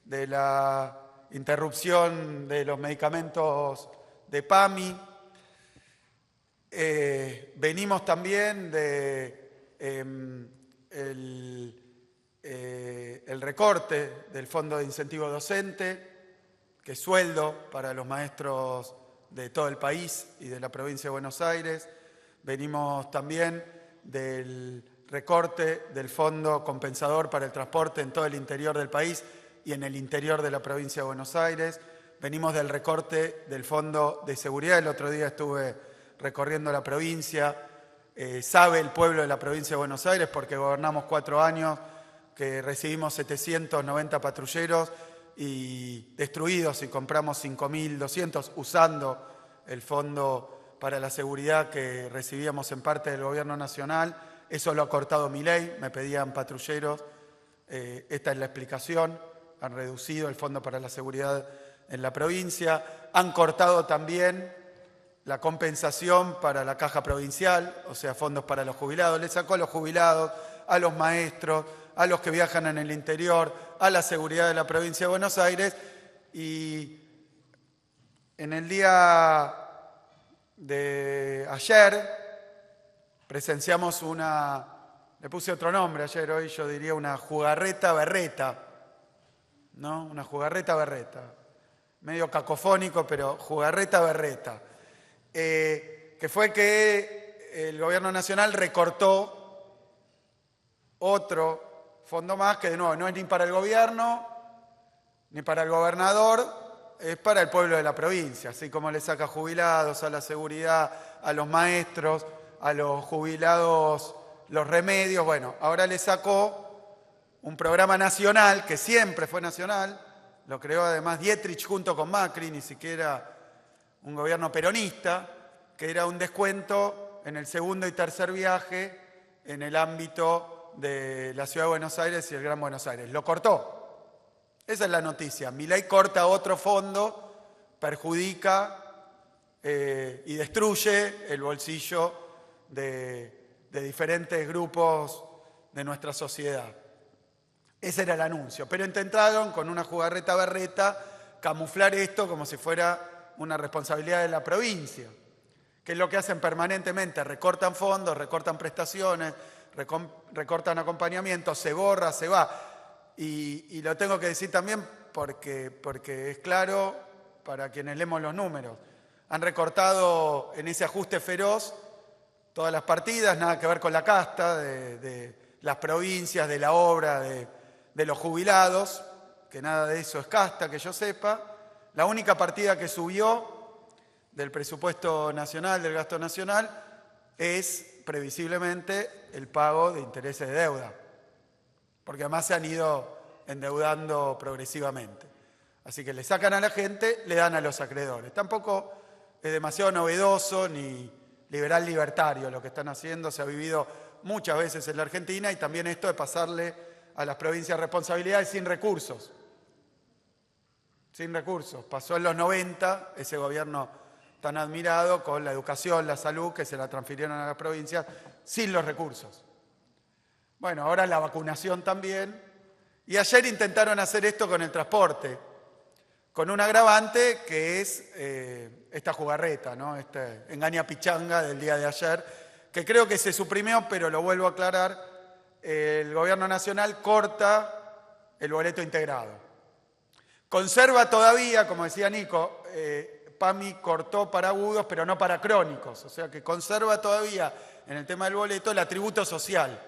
de la interrupción de los medicamentos de PAMI. Venimos también del recorte del Fondo de Incentivo Docente, que es sueldo para los maestros de todo el país y de la provincia de Buenos Aires. Venimos también del recorte del Fondo Compensador para el Transporte en todo el interior del país y en el interior de la provincia de Buenos Aires. Venimos del recorte del Fondo de Seguridad. El otro día estuve recorriendo la provincia, sabe el pueblo de la provincia de Buenos Aires porque gobernamos 4 años, que recibimos 790 patrulleros y destruidos y compramos 5.200 usando el fondo para la seguridad que recibíamos en parte del gobierno nacional. Eso lo ha cortado Milei, me pedían patrulleros, esta es la explicación, han reducido el fondo para la seguridad en la provincia, han cortado también la compensación para la caja provincial, o sea, fondos para los jubilados. Le sacó a los jubilados, a los maestros, a los que viajan en el interior, a la seguridad de la provincia de Buenos Aires. Y en el día de ayer presenciamos le puse otro nombre ayer, hoy yo diría una jugarreta berreta, ¿no? Una jugarreta berreta. Medio cacofónico, pero jugarreta berreta. Que fue que el Gobierno Nacional recortó otro fondo más, que de nuevo no es ni para el gobierno, ni para el gobernador, es para el pueblo de la provincia, así como le saca jubilados, a la seguridad, a los maestros, a los jubilados, los remedios. Bueno, ahora le sacó un programa nacional, que siempre fue nacional, lo creó además Dietrich junto con Macri, ni siquiera un gobierno peronista, que era un descuento en el segundo y tercer viaje en el ámbito de la Ciudad de Buenos Aires y el Gran Buenos Aires. Lo cortó. Esa es la noticia. Milei corta otro fondo, perjudica y destruye el bolsillo de diferentes grupos de nuestra sociedad. Ese era el anuncio, pero intentaron con una jugarreta berreta camuflar esto como si fuera una responsabilidad de la provincia, que es lo que hacen permanentemente: recortan fondos, recortan prestaciones, recortan acompañamiento, se borra, se va. Y lo tengo que decir también porque es claro para quienes leemos los números. Han recortado en ese ajuste feroz todas las partidas, nada que ver con la casta, de las provincias, de la obra, de los jubilados, que nada de eso es casta, que yo sepa. La única partida que subió del presupuesto nacional, del gasto nacional, es previsiblemente el pago de intereses de deuda, porque además se han ido endeudando progresivamente. Así que le sacan a la gente, le dan a los acreedores. Tampoco es demasiado novedoso ni liberal libertario lo que están haciendo. Se ha vivido muchas veces en la Argentina, y también esto de pasarle a las provincias responsabilidades sin recursos. Sin recursos. Pasó en los 90 ese gobierno tan admirado con la educación, la salud, que se la transfirieron a las provincias sin los recursos. Bueno, ahora la vacunación también. Y ayer intentaron hacer esto con el transporte, con un agravante que es esta jugarreta, ¿no? Este engaña pichanga del día de ayer, que creo que se suprimió, pero lo vuelvo a aclarar: el gobierno nacional corta el boleto integrado. Conserva todavía, como decía Nico, PAMI cortó para agudos, pero no para crónicos. O sea que conserva todavía en el tema del boleto el atributo social,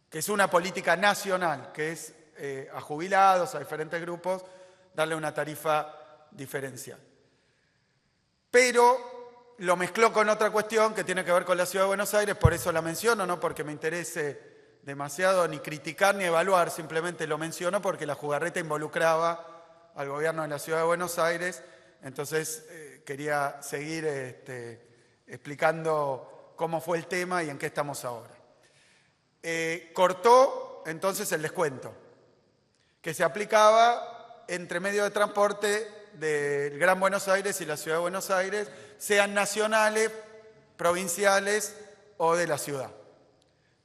que es una política nacional, que es a jubilados, a diferentes grupos, darle una tarifa diferencial. Pero lo mezcló con otra cuestión que tiene que ver con la Ciudad de Buenos Aires, por eso la menciono, no porque me interese demasiado ni criticar ni evaluar, simplemente lo menciono porque la jugarreta involucraba al gobierno de la Ciudad de Buenos Aires. Entonces quería seguir explicando cómo fue el tema y en qué estamos ahora. Cortó entonces el descuento que se aplicaba entre medios de transporte del Gran Buenos Aires y la Ciudad de Buenos Aires, sean nacionales, provinciales o de la ciudad.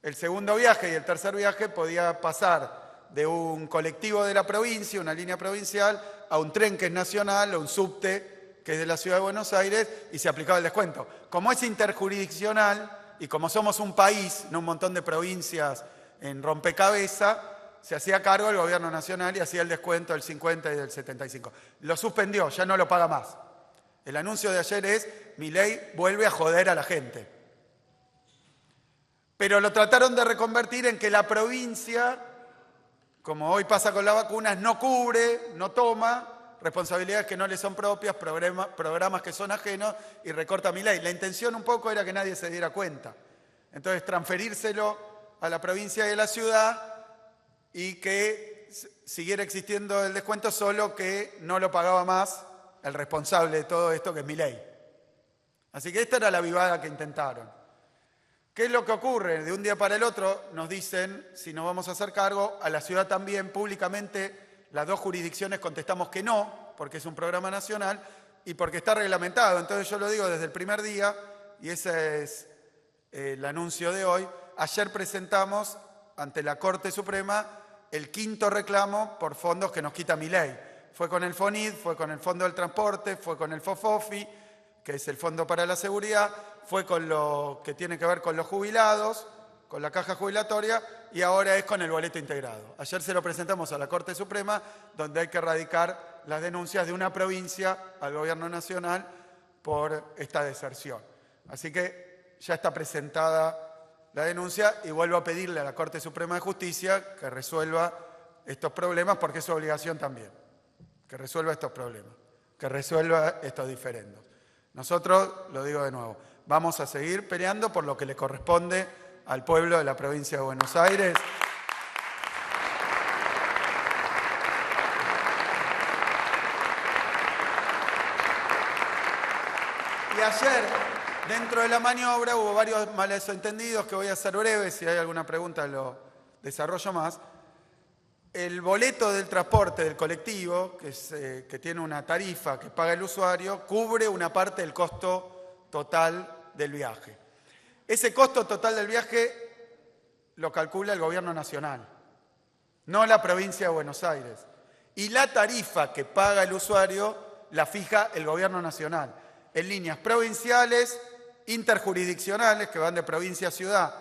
El segundo viaje y el tercer viaje podía pasar de un colectivo de la provincia, una línea provincial, a un tren que es nacional o un subte que es de la Ciudad de Buenos Aires, y se aplicaba el descuento. Como es interjurisdiccional y como somos un país, no un montón de provincias en rompecabezas, se hacía cargo el gobierno nacional y hacía el descuento del 50 y del 75. Lo suspendió, ya no lo paga más. El anuncio de ayer es: Milei vuelve a joder a la gente. Pero lo trataron de reconvertir en que la provincia, como hoy pasa con las vacunas, no cubre, no toma responsabilidades que no le son propias, programas que son ajenos, y recorta Milei. La intención un poco era que nadie se diera cuenta. Entonces, transferírselo a la provincia y a la ciudad y que siguiera existiendo el descuento, solo que no lo pagaba más el responsable de todo esto, que es Milei. Así que esta era la vivada que intentaron. ¿Qué es lo que ocurre? De un día para el otro nos dicen si nos vamos a hacer cargo. A la ciudad también, públicamente, las dos jurisdicciones contestamos que no, porque es un programa nacional y porque está reglamentado. Entonces yo lo digo desde el primer día, y ese es el anuncio de hoy. Ayer presentamos ante la Corte Suprema el quinto reclamo por fondos que nos quita Milei. Fue con el FONID, fue con el Fondo del Transporte, fue con el FOFOFI, que es el Fondo para la Seguridad, fue con lo que tiene que ver con los jubilados, con la caja jubilatoria, y ahora es con el boleto integrado. Ayer se lo presentamos a la Corte Suprema, donde hay que erradicar las denuncias de una provincia al gobierno nacional por esta deserción. Así que ya está presentada la denuncia y vuelvo a pedirle a la Corte Suprema de Justicia que resuelva estos problemas, porque es su obligación también, que resuelva estos problemas, que resuelva estos diferendos. Nosotros, lo digo de nuevo, vamos a seguir peleando por lo que le corresponde al pueblo de la provincia de Buenos Aires. Y ayer, dentro de la maniobra, hubo varios malos entendidos que voy a hacer breves. Si hay alguna pregunta lo desarrollo más. El boleto del transporte del colectivo, que tiene una tarifa que paga el usuario, cubre una parte del costo total del viaje. Ese costo total del viaje lo calcula el gobierno nacional. no la provincia de Buenos Aires. Y la tarifa que paga el usuario la fija el gobierno nacional, en líneas provinciales, interjurisdiccionales, que van de provincia a ciudad,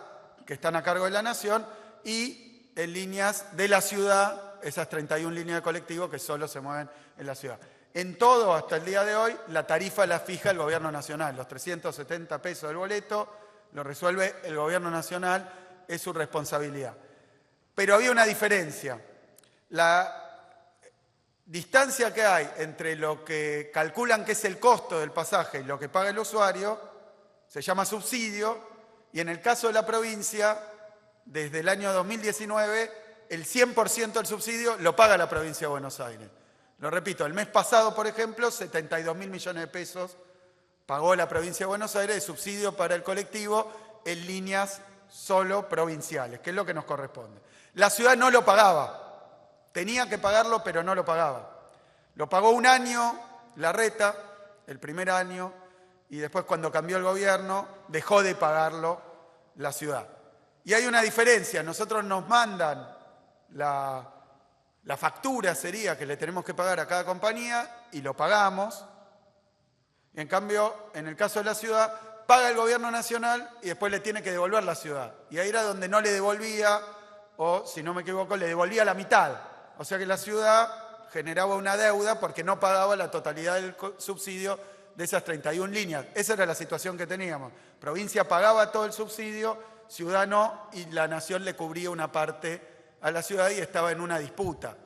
que están a cargo de la nación, y en líneas de la ciudad, esas 31 líneas de colectivo que solo se mueven en la ciudad. En todo, hasta el día de hoy, la tarifa la fija el gobierno nacional. Los 370 pesos del boleto lo resuelve el gobierno nacional, es su responsabilidad. Pero había una diferencia. La distancia que hay entre lo que calculan que es el costo del pasaje y lo que paga el usuario se llama subsidio, y en el caso de la provincia, desde el año 2019, el 100% del subsidio lo paga la provincia de Buenos Aires. Lo repito, el mes pasado, por ejemplo, 72.000 millones de pesos pagó la provincia de Buenos Aires de subsidio para el colectivo en líneas solo provinciales, que es lo que nos corresponde. La ciudad no lo pagaba, tenía que pagarlo, pero no lo pagaba. Lo pagó un año Larreta, el primer año, y después cuando cambió el gobierno dejó de pagarlo la ciudad. Y hay una diferencia, nosotros nos mandan la factura, sería que le tenemos que pagar a cada compañía, y lo pagamos. Y en cambio, en el caso de la ciudad, paga el gobierno nacional y después le tiene que devolver la ciudad. Y ahí era donde no le devolvía, o si no me equivoco, le devolvía la mitad. O sea que la ciudad generaba una deuda porque no pagaba la totalidad del subsidio de esas 31 líneas. Esa era la situación que teníamos. Provincia pagaba todo el subsidio, ciudad no, y la nación le cubría una parte a la ciudad y estaba en una disputa.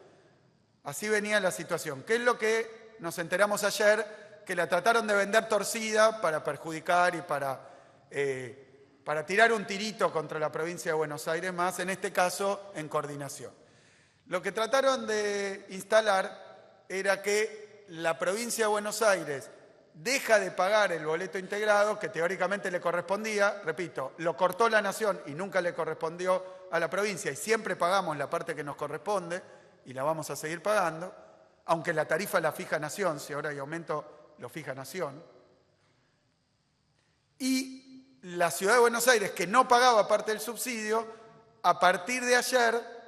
Así venía la situación. ¿Qué es lo que nos enteramos ayer? Que la trataron de vender torcida para perjudicar y para tirar un tirito contra la provincia de Buenos Aires, más en este caso en coordinación. Lo que trataron de instalar era que la provincia de Buenos Aires deja de pagar el boleto integrado que teóricamente le correspondía, repito, lo cortó la nación y nunca le correspondió a la provincia, y siempre pagamos la parte que nos corresponde y la vamos a seguir pagando, aunque la tarifa la fija nación, si ahora hay aumento lo fija nación. Y la ciudad de Buenos Aires, que no pagaba parte del subsidio, a partir de ayer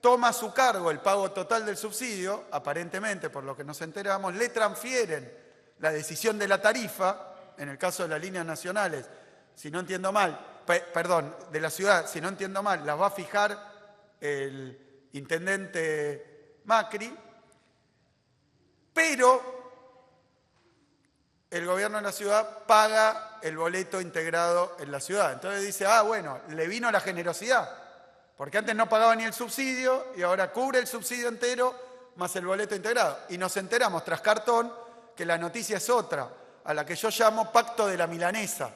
toma a su cargo el pago total del subsidio, aparentemente, por lo que nos enteramos, le transfieren la decisión de la tarifa, en el caso de las líneas nacionales, si no entiendo mal, de la ciudad, si no entiendo mal, las va a fijar el intendente Macri, pero el gobierno de la ciudad paga el boleto integrado en la ciudad. Entonces dice, bueno, le vino la generosidad, porque antes no pagaba ni el subsidio y ahora cubre el subsidio entero más el boleto integrado. Y nos enteramos tras cartón que la noticia es otra, a la que yo llamo Pacto de la Milanesa.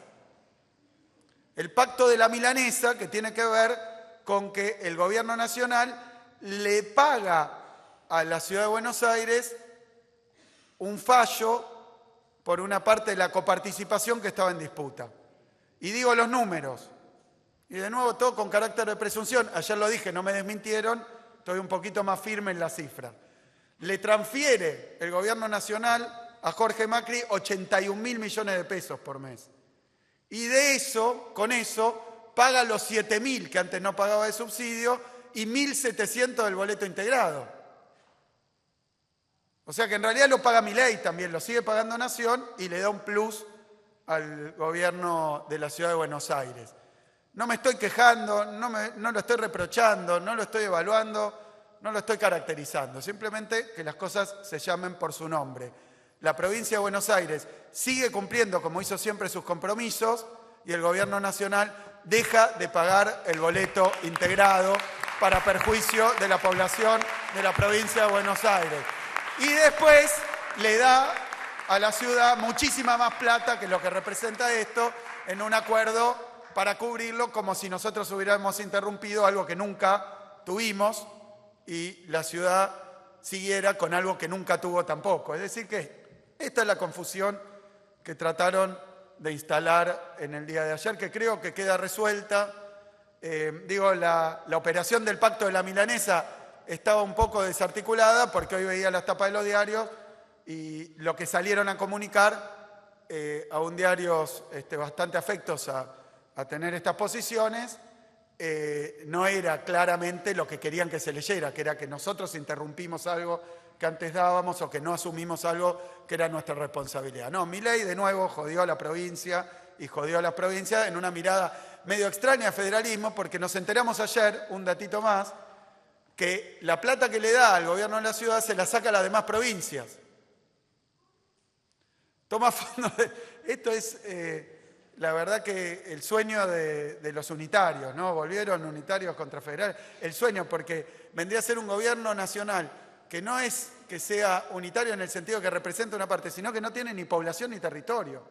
El Pacto de la Milanesa, que tiene que ver con que el gobierno nacional le paga a la ciudad de Buenos Aires un fallo por una parte de la coparticipación que estaba en disputa. Y digo los números. Y de nuevo todo con carácter de presunción. Ayer lo dije, no me desmintieron, estoy un poquito más firme en la cifra. Le transfiere el gobierno nacional a Jorge Macri 81.000 millones de pesos por mes. Y de eso, con eso, paga los 7.000 que antes no pagaba de subsidio y 1.700 del boleto integrado. O sea que en realidad lo paga Milei también, lo sigue pagando Nación y le da un plus al gobierno de la ciudad de Buenos Aires. No me estoy quejando, no lo estoy reprochando, no lo estoy evaluando, no lo estoy caracterizando. Simplemente que las cosas se llamen por su nombre. La provincia de Buenos Aires sigue cumpliendo, como hizo siempre, sus compromisos y el gobierno nacional deja de pagar el boleto integrado para perjuicio de la población de la provincia de Buenos Aires. Y después le da a la ciudad muchísima más plata que lo que representa esto en un acuerdo para cubrirlo, como si nosotros hubiéramos interrumpido algo que nunca tuvimos y la ciudad siguiera con algo que nunca tuvo tampoco. Es decir que esta es la confusión que trataron de instalar en el día de ayer, que creo que queda resuelta. La operación del Pacto de la Milanesa estaba un poco desarticulada porque hoy veía las tapas de los diarios y lo que salieron a comunicar a un diarios bastante afectos a tener estas posiciones, no era claramente lo que querían que se leyera, que era que nosotros interrumpimos algo que antes dábamos o que no asumimos algo que era nuestra responsabilidad. No, Milei de nuevo jodió a la provincia y jodió a la provincia en una mirada medio extraña al federalismo, porque nos enteramos ayer, un datito más, que la plata que le da al gobierno de la ciudad se la saca a las demás provincias. Toma fondo esto es la verdad que el sueño de los unitarios, ¿no? Volvieron unitarios contra federales. El sueño, porque vendría a ser un gobierno nacional que no es que sea unitario en el sentido que representa una parte, sino que no tiene ni población ni territorio.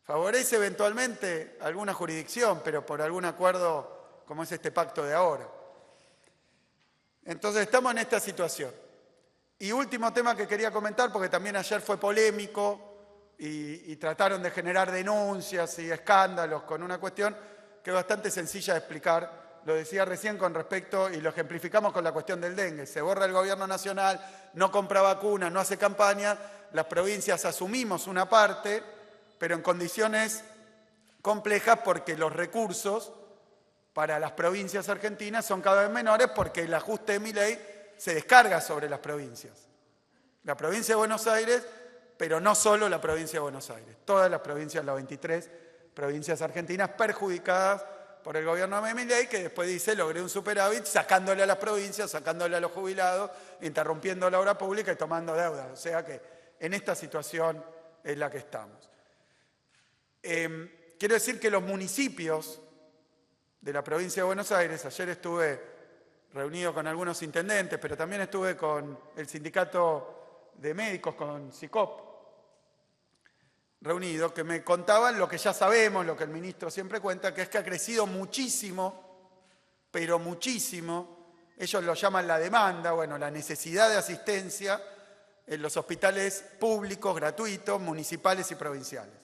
Favorece eventualmente alguna jurisdicción, pero por algún acuerdo como es este pacto de ahora. Entonces estamos en esta situación. Y último tema que quería comentar, porque también ayer fue polémico y trataron de generar denuncias y escándalos con una cuestión que es bastante sencilla de explicar. Lo decía recién con respecto, y lo ejemplificamos con la cuestión del dengue. Se borra el gobierno nacional, no compra vacunas, no hace campaña, las provincias asumimos una parte, pero en condiciones complejas porque los recursos para las provincias argentinas son cada vez menores porque el ajuste de Milei se descarga sobre las provincias. La provincia de Buenos Aires, pero no solo la provincia de Buenos Aires, todas las provincias, las 23 provincias argentinas perjudicadas por el gobierno de Milei, que después dice, logré un superávit sacándole a las provincias, sacándole a los jubilados, interrumpiendo la obra pública y tomando deuda. O sea que en esta situación es la que estamos. Quiero decir que los municipios de la provincia de Buenos Aires, ayer estuve reunido con algunos intendentes, pero también estuve con el sindicato de médicos, con SICOP, reunido, que me contaban lo que ya sabemos, lo que el ministro siempre cuenta, que es que ha crecido muchísimo, pero muchísimo, ellos lo llaman la demanda, bueno, la necesidad de asistencia en los hospitales públicos, gratuitos, municipales y provinciales.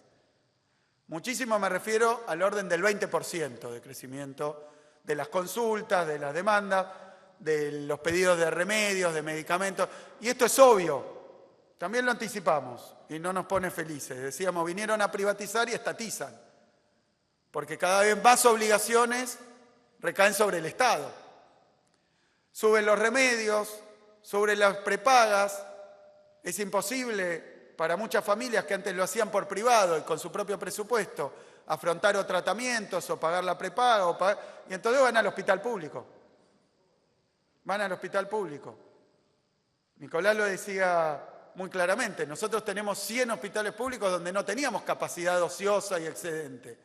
Muchísimo me refiero al orden del 20% de crecimiento de las consultas, de las demandas, de los pedidos de remedios, de medicamentos. Y esto es obvio, también lo anticipamos y no nos pone felices. Decíamos, vinieron a privatizar y estatizan, porque cada vez más obligaciones recaen sobre el Estado. Suben los remedios, suben las prepagas, es imposible para muchas familias que antes lo hacían por privado y con su propio presupuesto, afrontar o tratamientos o pagar la prepaga, y entonces van al hospital público. Van al hospital público. Nicolás lo decía muy claramente, nosotros tenemos 100 hospitales públicos donde no teníamos capacidad ociosa y excedente.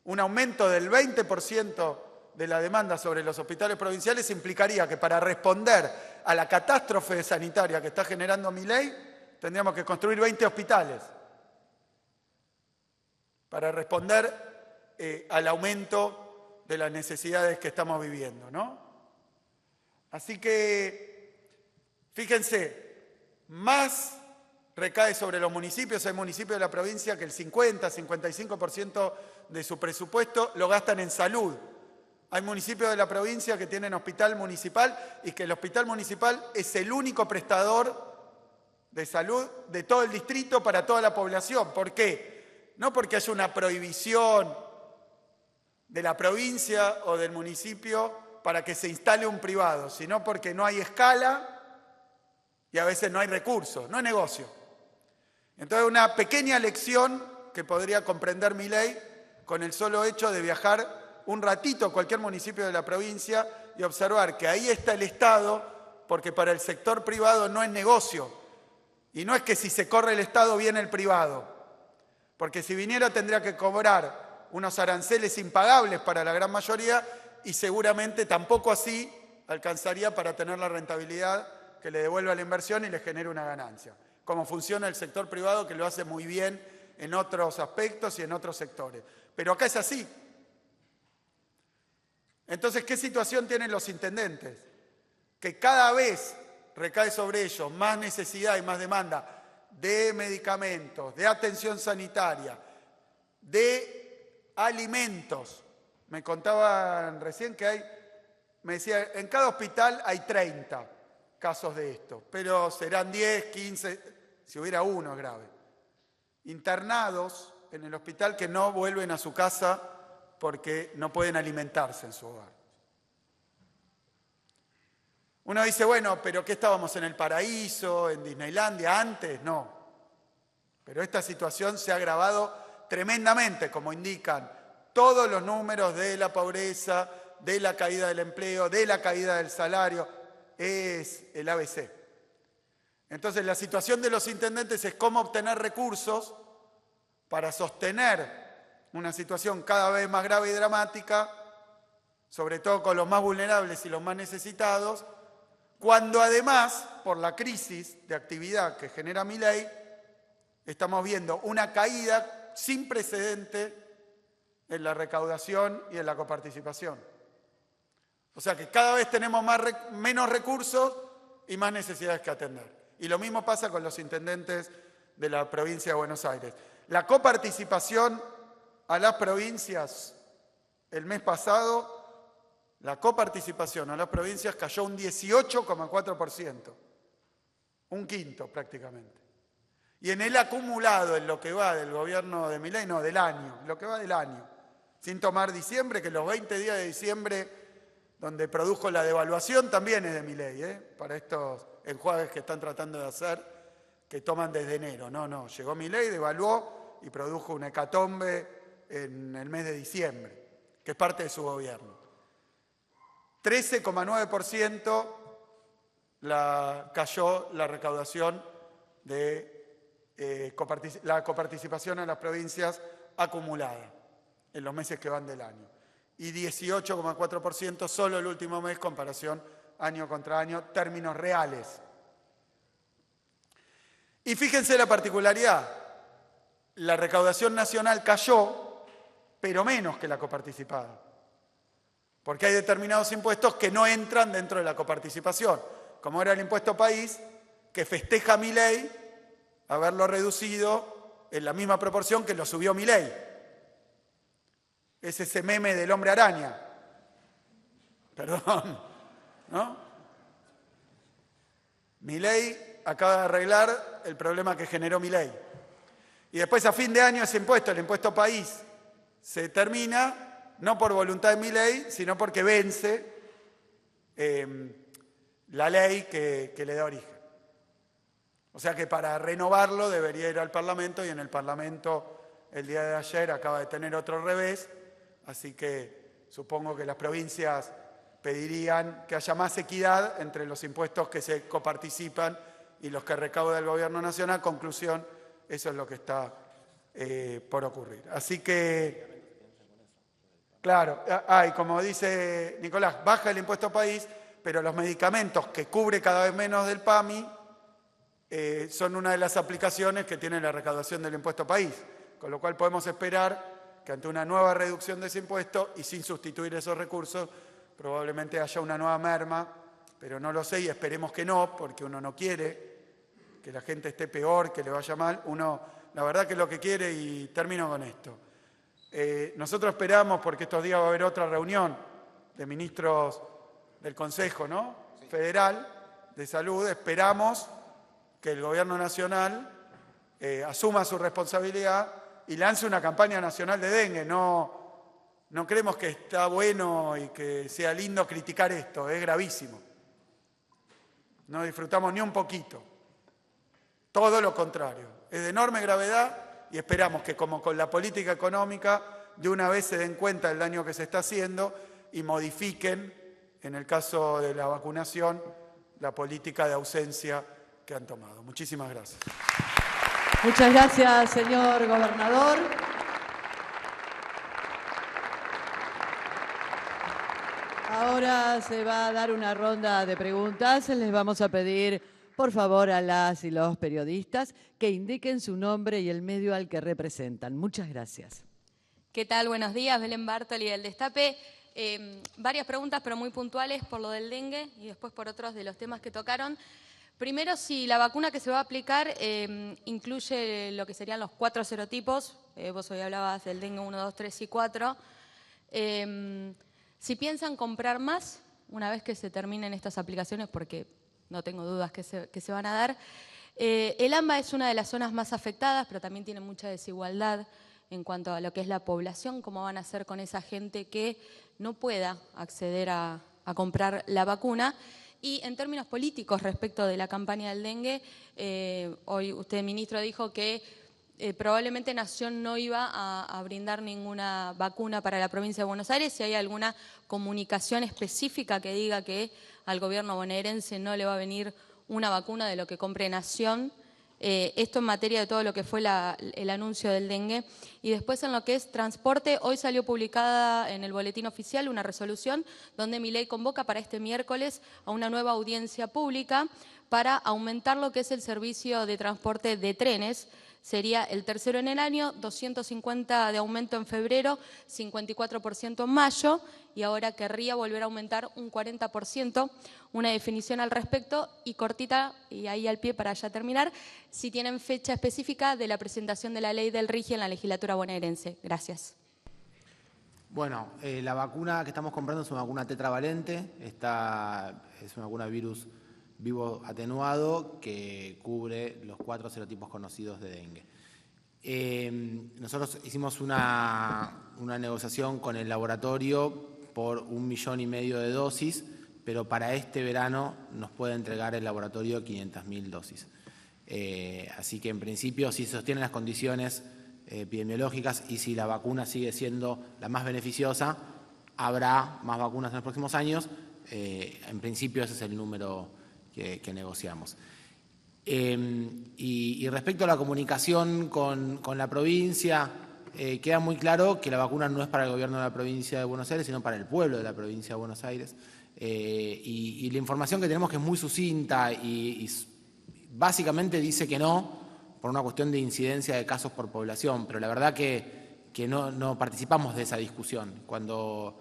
Un aumento del 20% de la demanda sobre los hospitales provinciales implicaría que para responder a la catástrofe sanitaria que está generando Milei, tendríamos que construir 20 hospitales para responder al aumento de las necesidades que estamos viviendo, ¿no? Así que, fíjense, más recae sobre los municipios. Hay municipios de la provincia que el 50-55% de su presupuesto lo gastan en salud. Hay municipios de la provincia que tienen hospital municipal y que el hospital municipal es el único prestador de salud de todo el distrito para toda la población. ¿Por qué? No porque haya una prohibición de la provincia o del municipio para que se instale un privado, sino porque no hay escala y a veces no hay recursos, no hay negocio. Entonces, una pequeña lección que podría comprender Milei con el solo hecho de viajar un ratito a cualquier municipio de la provincia y observar que ahí está el Estado, porque para el sector privado no es negocio. Y no es que si se corre el Estado viene el privado, porque si viniera tendría que cobrar unos aranceles impagables para la gran mayoría y seguramente tampoco así alcanzaría para tener la rentabilidad que le devuelva la inversión y le genere una ganancia. Como funciona el sector privado, que lo hace muy bien en otros aspectos y en otros sectores. Pero acá es así. Entonces, ¿qué situación tienen los intendentes? Que cada vez recae sobre ellos más necesidad y más demanda de medicamentos, de atención sanitaria, de alimentos. Me contaban recién que me decía, en cada hospital hay 30 casos de esto, pero serán 10, 15, si hubiera uno es grave. Internados en el hospital que no vuelven a su casa porque no pueden alimentarse en su hogar. Uno dice, bueno, pero ¿qué estábamos en el paraíso, en Disneylandia antes? No. Pero esta situación se ha agravado tremendamente, como indican todos los números de la pobreza, de la caída del empleo, de la caída del salario. Es el ABC. Entonces, la situación de los intendentes es cómo obtener recursos para sostener una situación cada vez más grave y dramática, sobre todo con los más vulnerables y los más necesitados, cuando además, por la crisis de actividad que genera Milei, estamos viendo una caída sin precedente en la recaudación y en la coparticipación. O sea que cada vez tenemos menos recursos y más necesidades que atender. Y lo mismo pasa con los intendentes de la provincia de Buenos Aires. La coparticipación a las provincias, el mes pasado, la coparticipación a las provincias cayó un 18,4%, un quinto prácticamente. Y en el acumulado, en lo que va del gobierno de Milei, no, del año, lo que va del año, sin tomar diciembre, que los 20 días de diciembre donde produjo la devaluación también es de Milei, para estos enjuagues que están tratando de hacer, que toman desde enero. No, llegó Milei, devaluó y produjo una hecatombe en el mes de diciembre, que es parte de su gobierno. 13,9% cayó la recaudación de la coparticipación a las provincias acumulada en los meses que van del año. Y 18,4% solo el último mes, comparación año contra año, términos reales. Y fíjense la particularidad, la recaudación nacional cayó, pero menos que la coparticipada. Porque hay determinados impuestos que no entran dentro de la coparticipación, como era el impuesto país, que festeja Milei haberlo reducido en la misma proporción que lo subió Milei. Es ese meme del hombre araña. Perdón, ¿no? Milei acaba de arreglar el problema que generó Milei. Y después a fin de año ese impuesto, el impuesto país, se termina no por voluntad de Milei, sino porque vence la ley que le da origen. O sea que para renovarlo debería ir al Parlamento, y en el Parlamento el día de ayer acaba de tener otro revés, así que supongo que las provincias pedirían que haya más equidad entre los impuestos que se coparticipan y los que recauda el Gobierno Nacional. Conclusión, eso es lo que está por ocurrir. Así que, claro, y como dice Nicolás, baja el impuesto país, pero los medicamentos que cubre cada vez menos del PAMI son una de las aplicaciones que tiene la recaudación del impuesto país, con lo cual podemos esperar que ante una nueva reducción de ese impuesto y sin sustituir esos recursos, probablemente haya una nueva merma, pero no lo sé y esperemos que no, porque uno no quiere que la gente esté peor, que le vaya mal. Uno, la verdad que lo que quiere, y termino con esto, nosotros esperamos, porque estos días va a haber otra reunión de ministros del Consejo, ¿no? Federal de Salud, esperamos que el Gobierno Nacional asuma su responsabilidad y lance una campaña nacional de dengue. No creemos que está bueno y que sea lindo criticar esto, es gravísimo. No disfrutamos ni un poquito. Todo lo contrario, es de enorme gravedad y esperamos que, como con la política económica, de una vez se den cuenta del daño que se está haciendo y modifiquen, en el caso de la vacunación, la política de ausencia que han tomado. Muchísimas gracias. Muchas gracias, señor gobernador. Ahora se va a dar una ronda de preguntas. Les vamos a pedir, por favor, a las y los periodistas que indiquen su nombre y el medio al que representan. Muchas gracias. ¿Qué tal? Buenos días, Belén Bartoli del Destape. Varias preguntas, pero muy puntuales por lo del dengue y después por otros de los temas que tocaron. Primero, si la vacuna que se va a aplicar incluye lo que serían los 4 serotipos. Vos hoy hablabas del dengue 1, 2, 3 y 4. Si piensan comprar más una vez que se terminen estas aplicaciones, porque no tengo dudas que se van a dar. El AMBA es una de las zonas más afectadas, pero también tiene mucha desigualdad en cuanto a lo que es la población, cómo van a hacer con esa gente que no pueda acceder a comprar la vacuna. Y en términos políticos respecto de la campaña del dengue, hoy usted, ministro, dijo que probablemente Nación no iba a brindar ninguna vacuna para la provincia de Buenos Aires. Si hay alguna comunicación específica que diga que al gobierno bonaerense no le va a venir una vacuna de lo que compre Nación. Esto en materia de todo lo que fue el anuncio del dengue. Y después en lo que es transporte, hoy salió publicada en el Boletín Oficial una resolución donde Milei convoca para este miércoles a una nueva audiencia pública para aumentar lo que es el servicio de transporte de trenes. Sería el tercero en el año, 250 de aumento en febrero, 54% en mayo, y ahora querría volver a aumentar un 40%. Una definición al respecto y cortita, y ahí al pie para ya terminar, si tienen fecha específica de la presentación de la ley del RIGI en la legislatura bonaerense. Gracias. Bueno, la vacuna que estamos comprando es una vacuna tetravalente, es una vacuna virus vivo atenuado que cubre los 4 serotipos conocidos de dengue. Nosotros hicimos una negociación con el laboratorio por 1,5 millones de dosis, pero para este verano nos puede entregar el laboratorio 500.000 dosis. Así que en principio, si se sostienen las condiciones epidemiológicas y si la vacuna sigue siendo la más beneficiosa, habrá más vacunas en los próximos años. En principio ese es el número que negociamos. Y respecto a la comunicación con la provincia, queda muy claro que la vacuna no es para el gobierno de la provincia de Buenos Aires, sino para el pueblo de la provincia de Buenos Aires. Y la información que tenemos, que es muy sucinta y básicamente dice que no, por una cuestión de incidencia de casos por población, pero la verdad que no participamos de esa discusión. Cuando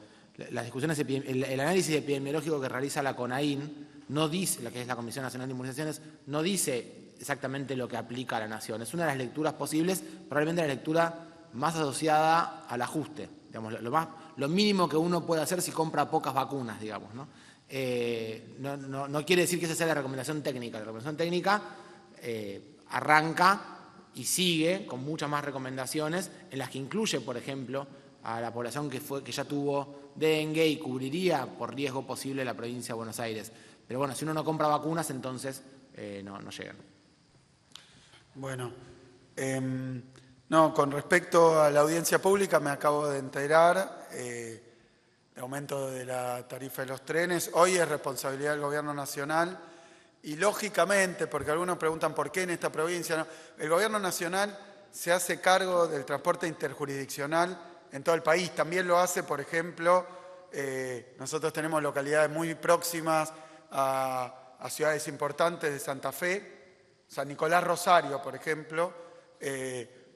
las discusiones, el análisis epidemiológico que realiza la CONAIN no dice, la que es la Comisión Nacional de Inmunizaciones, no dice exactamente lo que aplica a la Nación. Es una de las lecturas posibles, probablemente la lectura más asociada al ajuste, digamos, lo mínimo que uno puede hacer si compra pocas vacunas, digamos, ¿no? No quiere decir que esa sea la recomendación técnica. La recomendación técnica arranca y sigue con muchas más recomendaciones en las que incluye, por ejemplo, a la población que ya tuvo dengue y cubriría por riesgo posible la provincia de Buenos Aires. Pero bueno, si uno no compra vacunas, entonces no llegan. Bueno, no, con respecto a la audiencia pública me acabo de enterar, el aumento de la tarifa de los trenes, hoy es responsabilidad del Gobierno Nacional y lógicamente, porque algunos preguntan por qué en esta provincia, no, el Gobierno Nacional se hace cargo del transporte interjurisdiccional en todo el país. También lo hace, por ejemplo, nosotros tenemos localidades muy próximas a ciudades importantes de Santa Fe, San Nicolás Rosario, por ejemplo,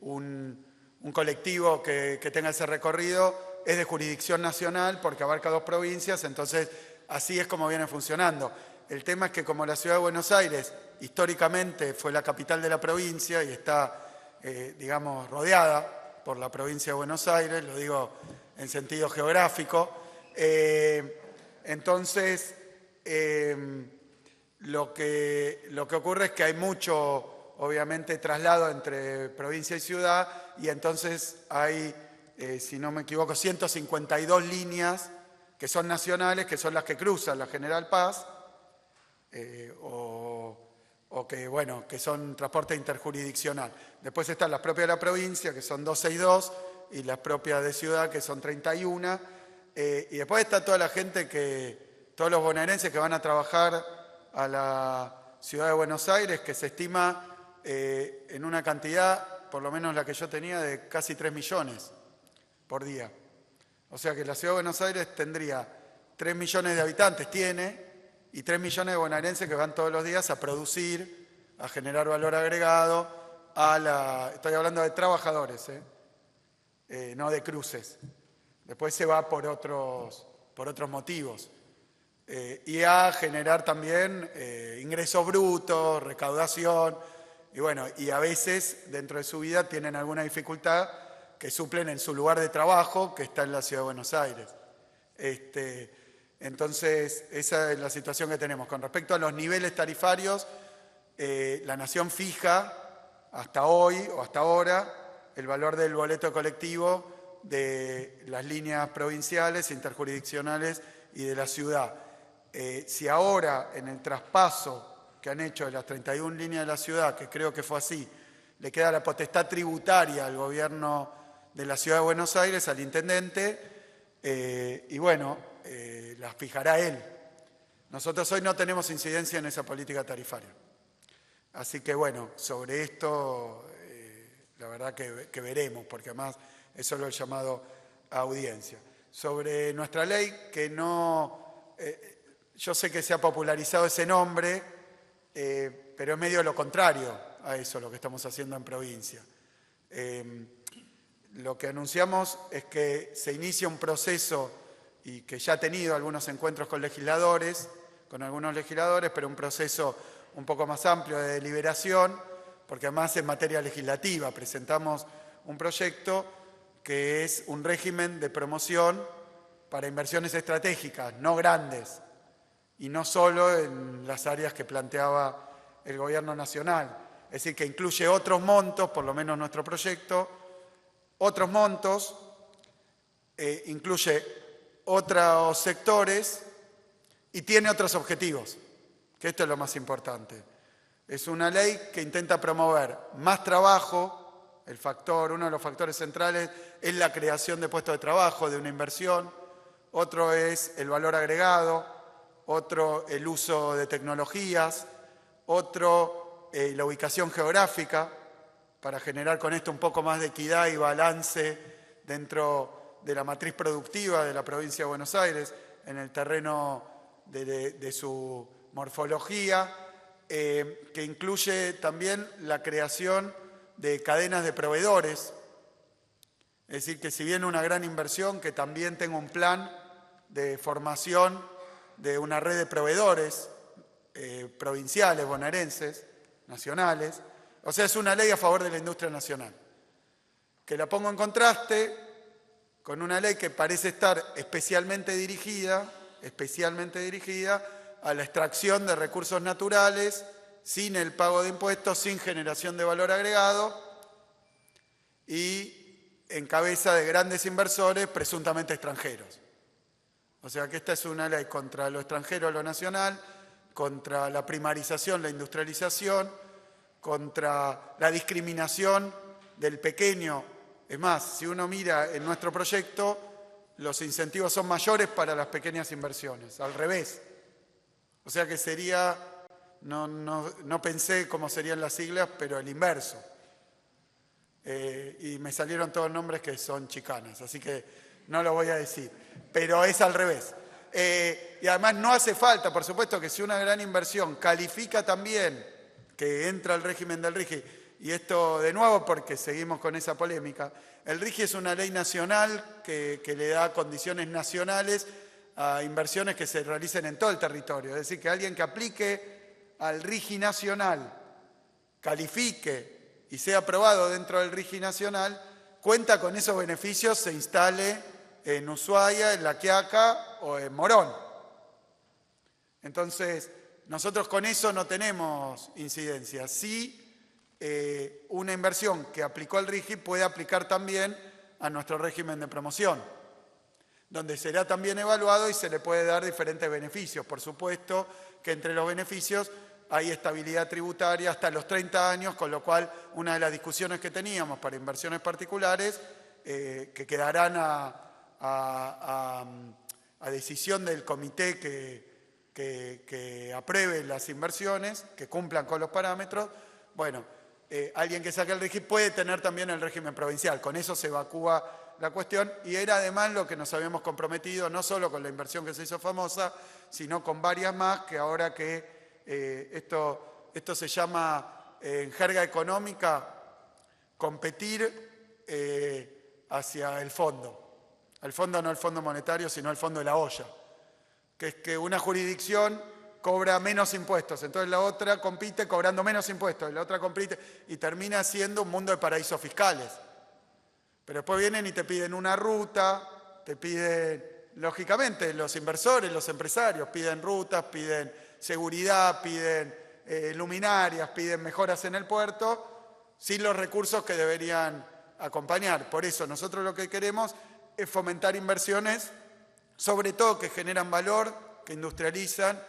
un colectivo que tenga ese recorrido es de jurisdicción nacional porque abarca 2 provincias, entonces así es como viene funcionando. El tema es que como la ciudad de Buenos Aires históricamente fue la capital de la provincia y está, digamos, rodeada por la provincia de Buenos Aires, lo digo en sentido geográfico, entonces lo que ocurre es que hay mucho, obviamente, traslado entre provincia y ciudad y entonces hay, si no me equivoco, 152 líneas que son nacionales, que son las que cruzan la General Paz, o que, bueno, que son transporte interjurisdiccional. Después están las propias de la provincia, que son 262, y las propias de ciudad, que son 31. Y después está toda la gente todos los bonaerenses que van a trabajar a la ciudad de Buenos Aires, que se estima en una cantidad, por lo menos la que yo tenía, de casi 3 millones por día. O sea que la ciudad de Buenos Aires tendría 3 millones de habitantes, y 3 millones de bonaerenses que van todos los días a producir, a generar valor agregado, estoy hablando de trabajadores, no de cruces. Después se va por otros motivos. Y a generar también ingresos brutos, recaudación, y bueno, y a veces dentro de su vida tienen alguna dificultad que suplen en su lugar de trabajo, que está en la ciudad de Buenos Aires. Entonces, esa es la situación que tenemos. Con respecto a los niveles tarifarios, la Nación fija hasta hoy o hasta ahora el valor del boleto colectivo de las líneas provinciales, interjurisdiccionales y de la ciudad. Si ahora en el traspaso que han hecho de las 31 líneas de la ciudad, que creo que fue así, le queda la potestad tributaria al gobierno de la Ciudad de Buenos Aires, al intendente, y bueno, las fijará él. Nosotros hoy no tenemos incidencia en esa política tarifaria. Así que bueno, sobre esto la verdad que veremos, porque además es solo el llamado a audiencia. Sobre nuestra ley, que no... yo sé que se ha popularizado ese nombre, pero es medio lo contrario a eso lo que estamos haciendo en provincia. Lo que anunciamos es que se inicia un proceso y que ya ha tenido algunos encuentros con algunos legisladores, pero un proceso un poco más amplio de deliberación, porque además en materia legislativa presentamos un proyecto que es un régimen de promoción para inversiones estratégicas, no grandes, y no solo en las áreas que planteaba el Gobierno Nacional. Es decir, que incluye otros montos, por lo menos nuestro proyecto, otros montos, incluye otros sectores y tiene otros objetivos, que esto es lo más importante. Es una ley que intenta promover más trabajo, uno de los factores centrales es la creación de puestos de trabajo, de una inversión, otro es el valor agregado, otro el uso de tecnologías, otro la ubicación geográfica, para generar con esto un poco más de equidad y balance dentro de la matriz productiva de la provincia de Buenos Aires, en el terreno de su morfología, que incluye también la creación de cadenas de proveedores. Es decir, que si bien una gran inversión, que también tenga un plan de formación de una red de proveedores provinciales, bonaerenses, nacionales. O sea, es una ley a favor de la industria nacional. Que la pongo en contraste con una ley que parece estar especialmente dirigida a la extracción de recursos naturales, sin el pago de impuestos, sin generación de valor agregado y en cabeza de grandes inversores presuntamente extranjeros. O sea que esta es una ley contra lo extranjero, lo nacional, contra la primarización, la industrialización, contra la discriminación del pequeño. Es más, si uno mira en nuestro proyecto, los incentivos son mayores para las pequeñas inversiones, al revés. O sea que sería, no pensé cómo serían las siglas, pero el inverso. Y me salieron todos nombres que son chicanas, así que no lo voy a decir, pero es al revés. Y además no hace falta, por supuesto, que si una gran inversión califica también que entra al régimen del RIGI, y esto de nuevo porque seguimos con esa polémica, el RIGI es una ley nacional que le da condiciones nacionales a inversiones que se realicen en todo el territorio. Es decir, que alguien que aplique al RIGI nacional, califique y sea aprobado dentro del RIGI nacional, cuenta con esos beneficios, se instale en Ushuaia, en La Quiaca o en Morón. Entonces, nosotros con eso no tenemos incidencia. Sí, una inversión que aplicó al RIGI puede aplicar también a nuestro régimen de promoción, donde será también evaluado y se le puede dar diferentes beneficios. Por supuesto que entre los beneficios hay estabilidad tributaria hasta los 30 años, con lo cual una de las discusiones que teníamos para inversiones particulares, que quedarán a decisión del comité que apruebe las inversiones, que cumplan con los parámetros, bueno, alguien que saque el régimen puede tener también el régimen provincial. Con eso se evacúa la cuestión y era además lo que nos habíamos comprometido, no solo con la inversión que se hizo famosa, sino con varias más, que ahora que esto se llama en jerga económica competir hacia el fondo. El fondo no el fondo monetario, sino el fondo de la olla, que es que una jurisdicción cobra menos impuestos, entonces la otra compite cobrando menos impuestos, y la otra compite y termina siendo un mundo de paraísos fiscales. Pero después vienen y te piden una ruta, te piden, lógicamente, los inversores, los empresarios, piden rutas, piden seguridad, piden luminarias, piden mejoras en el puerto, sin los recursos que deberían acompañar. Por eso nosotros lo que queremos es fomentar inversiones, sobre todo que generan valor, que industrializan,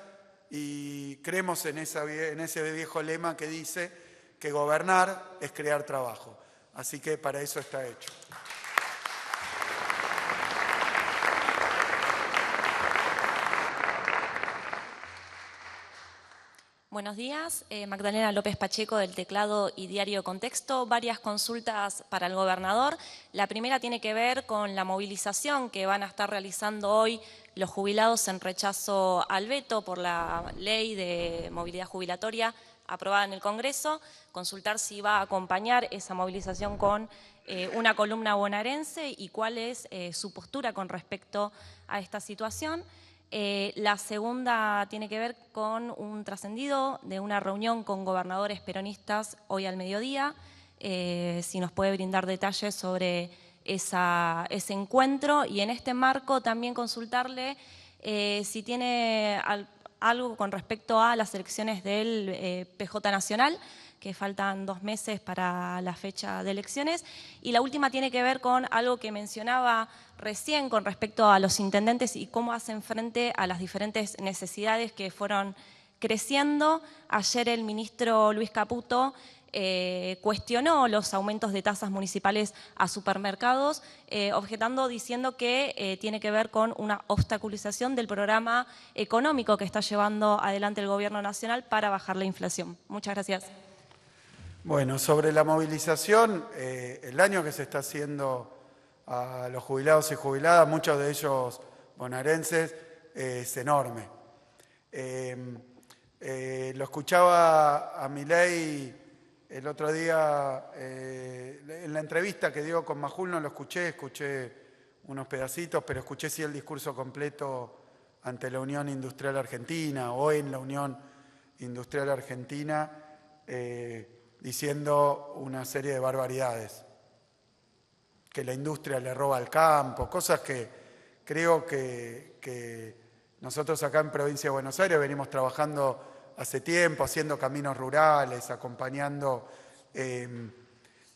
y creemos en ese viejo lema que dice que gobernar es crear trabajo. Así que para eso está hecho. Buenos días, Magdalena López Pacheco del Teclado y Diario Contexto. Varias consultas para el gobernador. La primera tiene que ver con la movilización que van a estar realizando hoy los jubilados en rechazo al veto por la ley de movilidad jubilatoria aprobada en el Congreso. Consultar si va a acompañar esa movilización con una columna bonaerense y cuál es su postura con respecto a esta situación. La segunda tiene que ver con un trascendido de una reunión con gobernadores peronistas hoy al mediodía. Si nos puede brindar detalles sobre ese encuentro, y en este marco también consultarle si tiene algo con respecto a las elecciones del PJ Nacional, que faltan 2 meses para la fecha de elecciones. Y la última tiene que ver con algo que mencionaba recién con respecto a los intendentes y cómo hacen frente a las diferentes necesidades que fueron creciendo. Ayer el ministro Luis Caputo cuestionó los aumentos de tasas municipales a supermercados, objetando, diciendo que tiene que ver con una obstaculización del programa económico que está llevando adelante el Gobierno Nacional para bajar la inflación. Muchas gracias. Bueno, sobre la movilización, el daño que se está haciendo a los jubilados y jubiladas, muchos de ellos bonaerenses, es enorme. Lo escuchaba a Milei el otro día, en la entrevista que dio con Majul, no lo escuché unos pedacitos, pero escuché sí el discurso completo ante la Unión Industrial Argentina o en la Unión Industrial Argentina, diciendo una serie de barbaridades, que la industria le roba al campo, cosas que creo que nosotros acá en Provincia de Buenos Aires venimos trabajando hace tiempo, haciendo caminos rurales, acompañando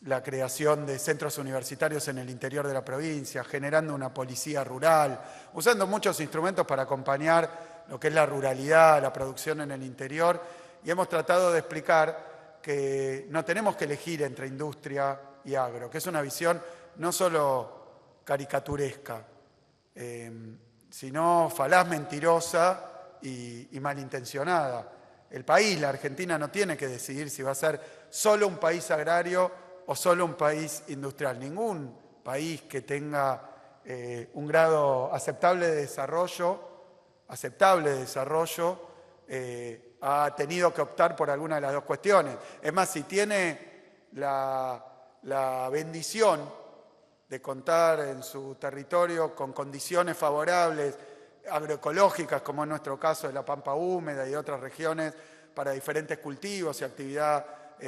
la creación de centros universitarios en el interior de la provincia, generando una policía rural, usando muchos instrumentos para acompañar lo que es la ruralidad, la producción en el interior, y hemos tratado de explicar que no tenemos que elegir entre industria y agro, que es una visión no solo caricaturesca, sino falaz, mentirosa y malintencionada. El país, la Argentina, no tiene que decidir si va a ser solo un país agrario o solo un país industrial. Ningún país que tenga un grado aceptable de desarrollo, ha tenido que optar por alguna de las dos cuestiones. Es más, si tiene la bendición de contar en su territorio con condiciones favorables agroecológicas, como en nuestro caso de la Pampa Húmeda y otras regiones, para diferentes cultivos y actividad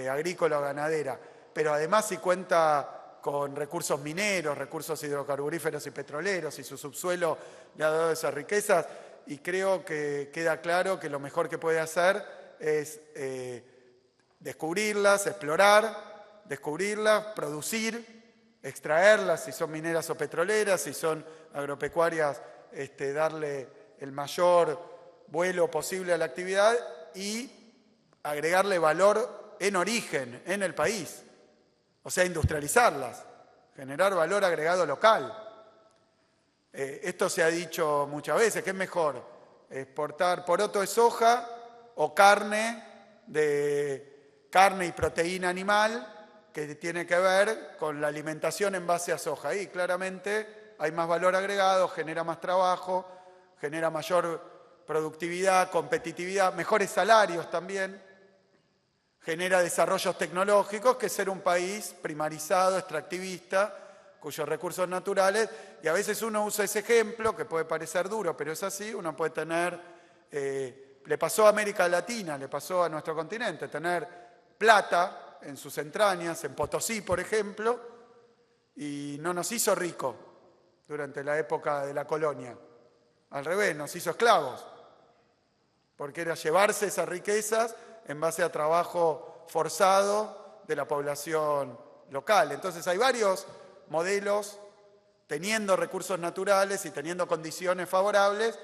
agrícola o ganadera, pero además si cuenta con recursos mineros, recursos hidrocarburíferos y petroleros, y su subsuelo le ha dado esas riquezas, y creo que queda claro que lo mejor que puede hacer es descubrirlas, explorar, producir, extraerlas, si son mineras o petroleras, si son agropecuarias, darle el mayor vuelo posible a la actividad y agregarle valor en origen, en el país. O sea, industrializarlas, generar valor agregado local. Esto se ha dicho muchas veces, que es mejor exportar poroto de soja o carne y proteína animal, que tiene que ver con la alimentación en base a soja. Ahí claramente hay más valor agregado, genera más trabajo, genera mayor productividad, competitividad, mejores salarios también, genera desarrollos tecnológicos, que ser un país primarizado, extractivista, cuyos recursos naturales, y a veces uno usa ese ejemplo, que puede parecer duro, pero es así, uno puede tener, le pasó a América Latina, le pasó a nuestro continente, tener plata en sus entrañas, en Potosí, por ejemplo, y no nos hizo rico durante la época de la colonia. Al revés, nos hizo esclavos, porque era llevarse esas riquezas en base a trabajo forzado de la población local. Entonces hay varios modelos, teniendo recursos naturales y teniendo condiciones favorables,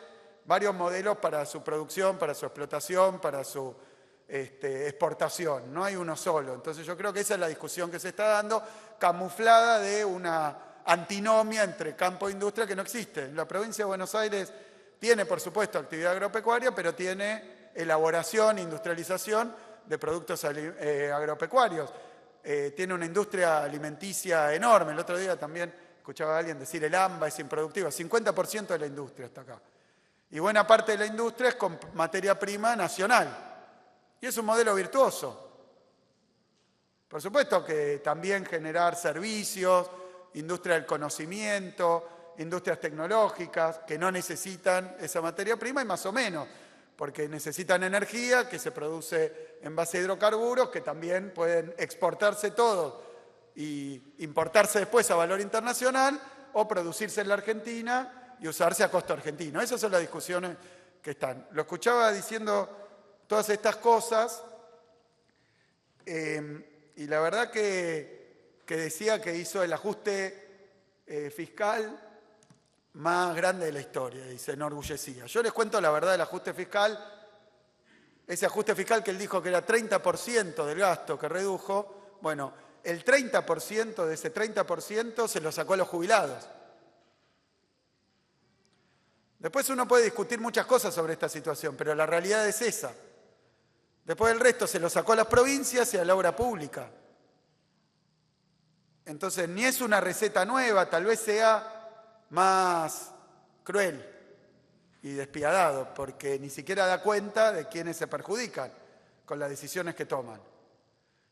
varios modelos para su producción, para su explotación, para su exportación. No hay uno solo. Entonces yo creo que esa es la discusión que se está dando, camuflada de una antinomia entre campo e industria que no existe. La provincia de Buenos Aires tiene, por supuesto, actividad agropecuaria, pero tiene elaboración, industrialización de productos agropecuarios. Tiene una industria alimenticia enorme. El otro día también escuchaba a alguien decir el AMBA es improductiva. 50% de la industria está acá. Y buena parte de la industria es con materia prima nacional. Y es un modelo virtuoso. Por supuesto que también generar servicios, industria del conocimiento, industrias tecnológicas que no necesitan esa materia prima y más o menos, porque necesitan energía que se produce en base a hidrocarburos que también pueden exportarse todos y importarse después a valor internacional o producirse en la Argentina y usarse a costo argentino. Esas son las discusiones que están. Lo escuchaba diciendo todas estas cosas y la verdad que decía que hizo el ajuste fiscal más grande de la historia y se enorgullecía. Yo les cuento la verdad del ajuste fiscal, ese ajuste fiscal que él dijo que era 30% del gasto que redujo, bueno, el 30% de ese 30% se lo sacó a los jubilados. Después uno puede discutir muchas cosas sobre esta situación, pero la realidad es esa. Después el resto se lo sacó a las provincias y a la obra pública. Entonces, ni es una receta nueva, tal vez sea más cruel y despiadado, porque ni siquiera da cuenta de quiénes se perjudican con las decisiones que toman.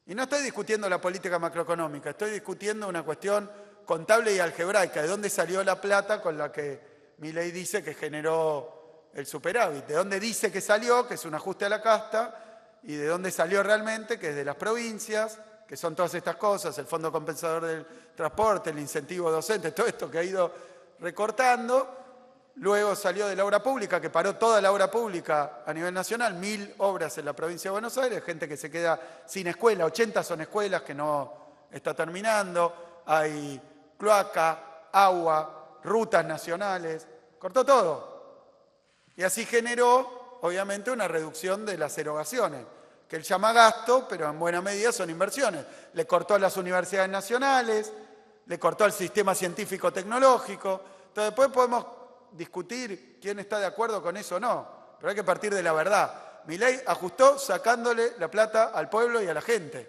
Y no estoy discutiendo la política macroeconómica, estoy discutiendo una cuestión contable y algebraica, de dónde salió la plata con la que Milei dice que generó el superávit, de dónde dice que salió, que es un ajuste a la casta, y de dónde salió realmente, que es de las provincias, que son todas estas cosas, el fondo compensador del transporte, el incentivo docente, todo esto que ha ido recortando. Luego salió de la obra pública, que paró toda la obra pública a nivel nacional, 1000 obras en la provincia de Buenos Aires, gente que se queda sin escuela, 80 son escuelas que no está terminando, hay cloaca, agua, rutas nacionales, cortó todo. Y así generó, obviamente, una reducción de las erogaciones, que él llama gasto, pero en buena medida son inversiones. Le cortó a las universidades nacionales, le cortó al sistema científico-tecnológico. Entonces después podemos discutir quién está de acuerdo con eso o no, pero hay que partir de la verdad. Milei ajustó sacándole la plata al pueblo y a la gente.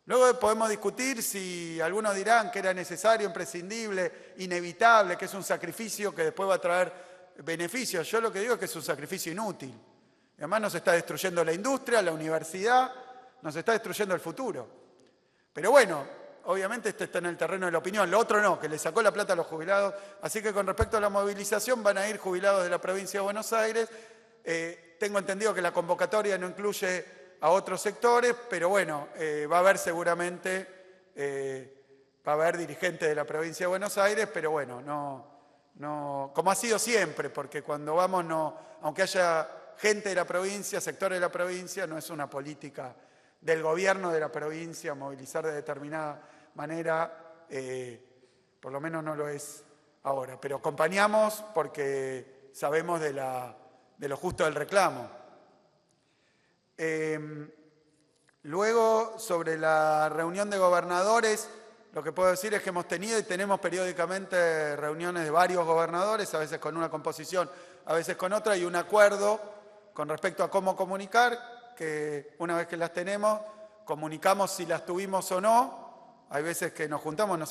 Luego podemos discutir si algunos dirán que era necesario, imprescindible, inevitable, que es un sacrificio que después va a traer beneficios. Yo lo que digo es que es un sacrificio inútil. Y además nos está destruyendo la industria, la universidad, nos está destruyendo el futuro. Pero bueno, obviamente esto está en el terreno de la opinión, lo otro no, que le sacó la plata a los jubilados. Así que con respecto a la movilización van a ir jubilados de la provincia de Buenos Aires. Tengo entendido que la convocatoria no incluye a otros sectores, pero bueno, va a haber seguramente, va a haber dirigentes de la provincia de Buenos Aires, pero bueno, no, como ha sido siempre, porque cuando vamos, aunque haya gente de la provincia, sectores de la provincia, no es una política del gobierno de la provincia movilizar de determinada manera, por lo menos no lo es ahora, pero acompañamos porque sabemos de lo justo del reclamo. Luego, sobre la reunión de gobernadores, lo que puedo decir es que hemos tenido y tenemos periódicamente reuniones de varios gobernadores, a veces con una composición, a veces con otra, y un acuerdo con respecto a cómo comunicar, que una vez que las tenemos, comunicamos si las tuvimos o no. Hay veces que nos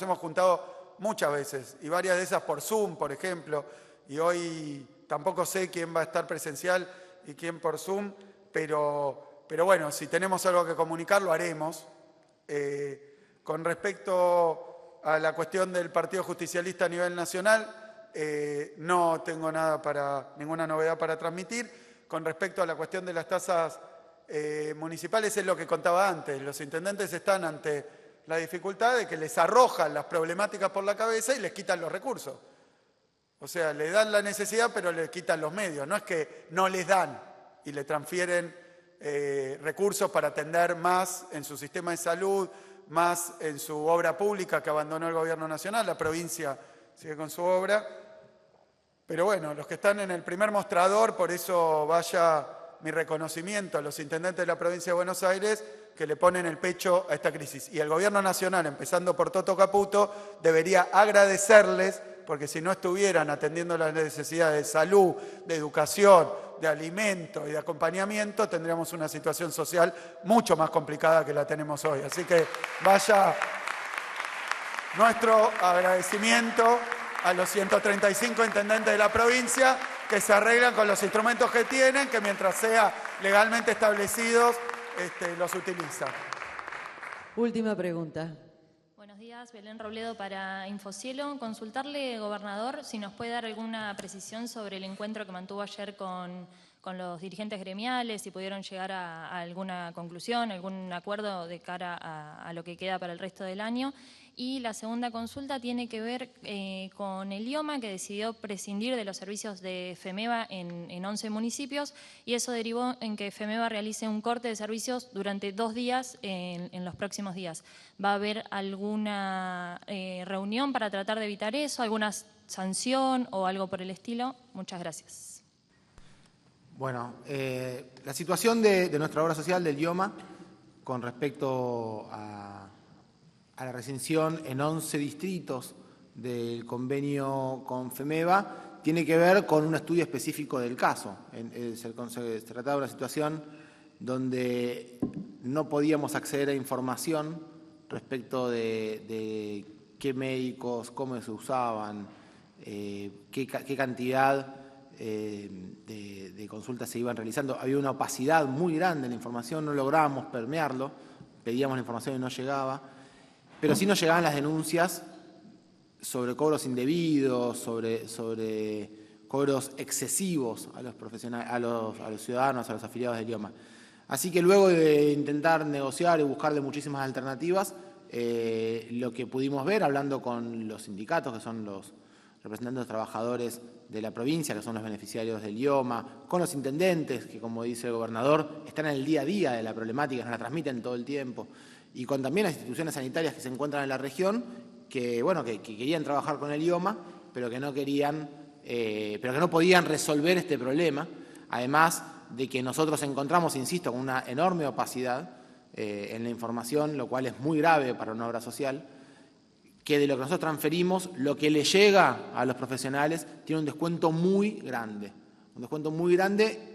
hemos juntado muchas veces, y varias de esas por Zoom, por ejemplo, y hoy tampoco sé quién va a estar presencial y quién por Zoom, pero bueno, si tenemos algo que comunicar, lo haremos. Con respecto a la cuestión del Partido Justicialista a nivel nacional, no tengo ninguna novedad para transmitir. Con respecto a la cuestión de las tasas municipales, es lo que contaba antes. Los intendentes están ante la dificultad de que les arrojan las problemáticas por la cabeza y les quitan los recursos. O sea, le dan la necesidad, pero les quitan los medios. No es que no les dan y le transfieren recursos para atender más en su sistema de salud, más en su obra pública que abandonó el gobierno nacional, la provincia sigue con su obra. Pero bueno, los que están en el primer mostrador, por eso vaya mi reconocimiento a los intendentes de la provincia de Buenos Aires que le ponen el pecho a esta crisis. Y el gobierno nacional, empezando por Toto Caputo, debería agradecerles, porque si no estuvieran atendiendo las necesidades de salud, de educación, de alimento y de acompañamiento, tendríamos una situación social mucho más complicada que la tenemos hoy. Así que vaya nuestro agradecimiento a los 135 intendentes de la provincia que se arreglan con los instrumentos que tienen, que mientras sea legalmente establecidos, los utilizan. Última pregunta. Buenos días, Belén Robledo para Infocielo. Consultarle, gobernador, si nos puede dar alguna precisión sobre el encuentro que mantuvo ayer con los dirigentes gremiales, si pudieron llegar a alguna conclusión, algún acuerdo de cara a lo que queda para el resto del año. Y la segunda consulta tiene que ver con el IOMA, que decidió prescindir de los servicios de FEMEVA en 11 municipios, y eso derivó en que FEMEVA realice un corte de servicios durante 2 días en los próximos días. ¿Va a haber alguna reunión para tratar de evitar eso, alguna sanción o algo por el estilo? Muchas gracias. Bueno, la situación de nuestra obra social del IOMA con respecto a la rescisión en 11 distritos del convenio con FEMEVA tiene que ver con un estudio específico del caso. Se trataba de una situación donde no podíamos acceder a información respecto de qué médicos, cómo se usaban, qué cantidad de consultas se iban realizando. Había una opacidad muy grande en la información, no lográbamos permearlo, pedíamos la información y no llegaba, pero sí nos llegaban las denuncias sobre cobros indebidos, sobre cobros excesivos a los profesionales, a los ciudadanos, a los afiliados del IOMA. Así que luego de intentar negociar y buscarle muchísimas alternativas, lo que pudimos ver, hablando con los sindicatos, que son los representantes de los trabajadores de la provincia, que son los beneficiarios del IOMA, con los intendentes, que como dice el gobernador, están en el día a día de la problemática, nos la transmiten todo el tiempo, y con también las instituciones sanitarias que se encuentran en la región, que querían trabajar con el IOMA, pero que no podían resolver este problema, además de que nosotros encontramos, insisto, con una enorme opacidad en la información, lo cual es muy grave para una obra social, que de lo que nosotros transferimos, lo que le llega a los profesionales tiene un descuento muy grande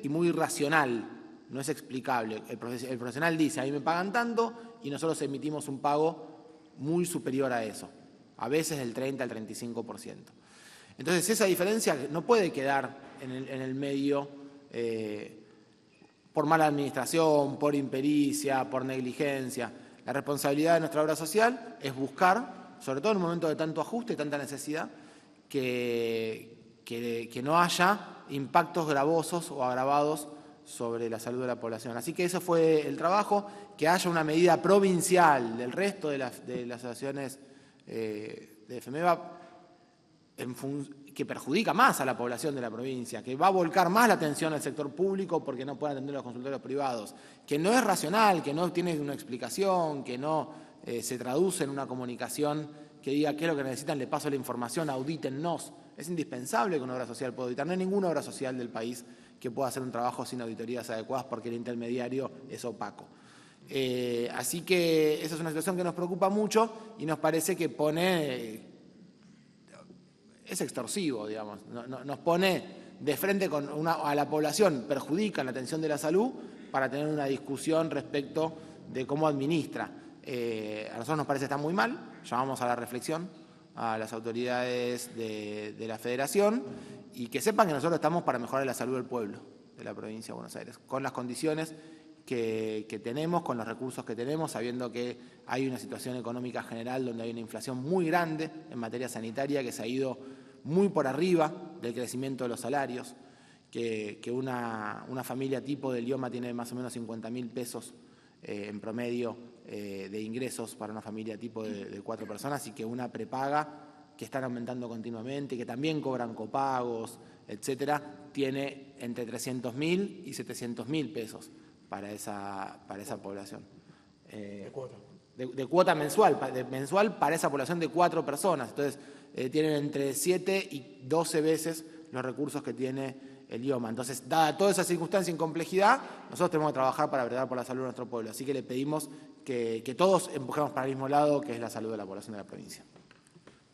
y muy irracional, no es explicable. El profesional dice, a mí me pagan tanto y nosotros emitimos un pago muy superior a eso, a veces del 30 al 35%. Entonces esa diferencia no puede quedar en el medio por mala administración, por impericia, por negligencia. La responsabilidad de nuestra obra social es buscar, sobre todo en un momento de tanto ajuste y tanta necesidad, que no haya impactos gravosos o agravados sobre la salud de la población. Así que eso fue el trabajo, que haya una medida provincial del resto de las asociaciones de FEMEVA que perjudica más a la población de la provincia, que va a volcar más la atención al sector público porque no pueden atender a los consultorios privados, que no es racional, que no tiene una explicación, que no se traduce en una comunicación que diga qué es lo que necesitan, le paso la información, audítennos. Es indispensable que una obra social pueda auditar. No hay ninguna obra social del país que pueda hacer un trabajo sin auditorías adecuadas porque el intermediario es opaco. Así que esa es una situación que nos preocupa mucho y nos parece que es extorsivo, digamos, nos pone de frente a la población, perjudica la atención de la salud para tener una discusión respecto de cómo administra. A nosotros nos parece que está muy mal, llamamos a la reflexión a las autoridades de la Federación y que sepan que nosotros estamos para mejorar la salud del pueblo de la provincia de Buenos Aires, con las condiciones que tenemos, con los recursos que tenemos, sabiendo que hay una situación económica general donde hay una inflación muy grande en materia sanitaria que se ha ido muy por arriba del crecimiento de los salarios, que una familia tipo del IOMA tiene más o menos 50.000 pesos en promedio de ingresos para una familia tipo de 4 personas y que una prepaga que están aumentando continuamente, que también cobran copagos, etcétera, tiene entre 300.000 y 700.000 pesos para esa población. De cuota. de cuota mensual, mensual para esa población de 4 personas. Entonces, tienen entre 7 y 12 veces los recursos que tiene el IOMA. Entonces, dada toda esa circunstancia y complejidad, nosotros tenemos que trabajar para bregar por la salud de nuestro pueblo. Así que le pedimos que todos empujemos para el mismo lado, que es la salud de la población de la provincia.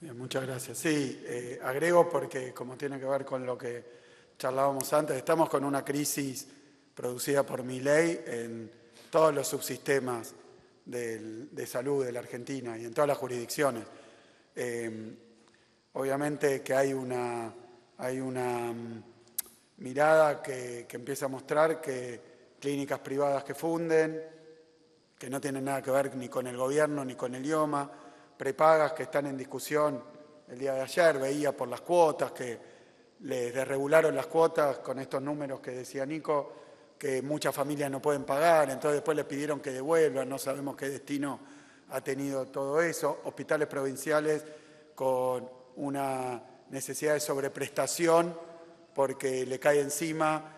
Bien, muchas gracias. Sí, agrego porque como tiene que ver con lo que charlábamos antes, estamos con una crisis producida por Milei en todos los subsistemas de salud de la Argentina y en todas las jurisdicciones. Obviamente que hay una mirada que empieza a mostrar que clínicas privadas que funden, que no tienen nada que ver ni con el gobierno ni con el IOMA, prepagas que están en discusión. El día de ayer veía por las cuotas que les desregularon las cuotas con estos números que decía Nico, que muchas familias no pueden pagar, entonces después les pidieron que devuelvan, no sabemos qué destino ha tenido todo eso. Hospitales provinciales con una necesidad de sobreprestación porque le cae encima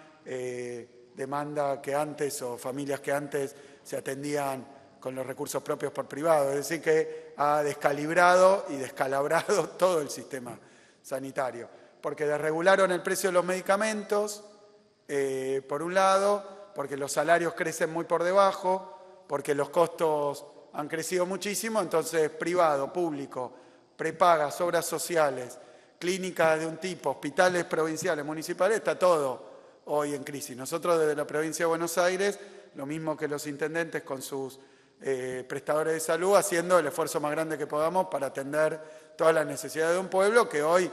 demanda que antes o familias que antes se atendían con los recursos propios por privado. Es decir, que ha descalibrado y descalabrado todo el sistema sanitario. Porque desregularon el precio de los medicamentos, por un lado, porque los salarios crecen muy por debajo, porque los costos han crecido muchísimo, entonces privado, público, prepagas, obras sociales, clínicas de un tipo, hospitales provinciales, municipales, está todo hoy en crisis. Nosotros desde la provincia de Buenos Aires, lo mismo que los intendentes con sus prestadores de salud, haciendo el esfuerzo más grande que podamos para atender todas las necesidades de un pueblo que hoy,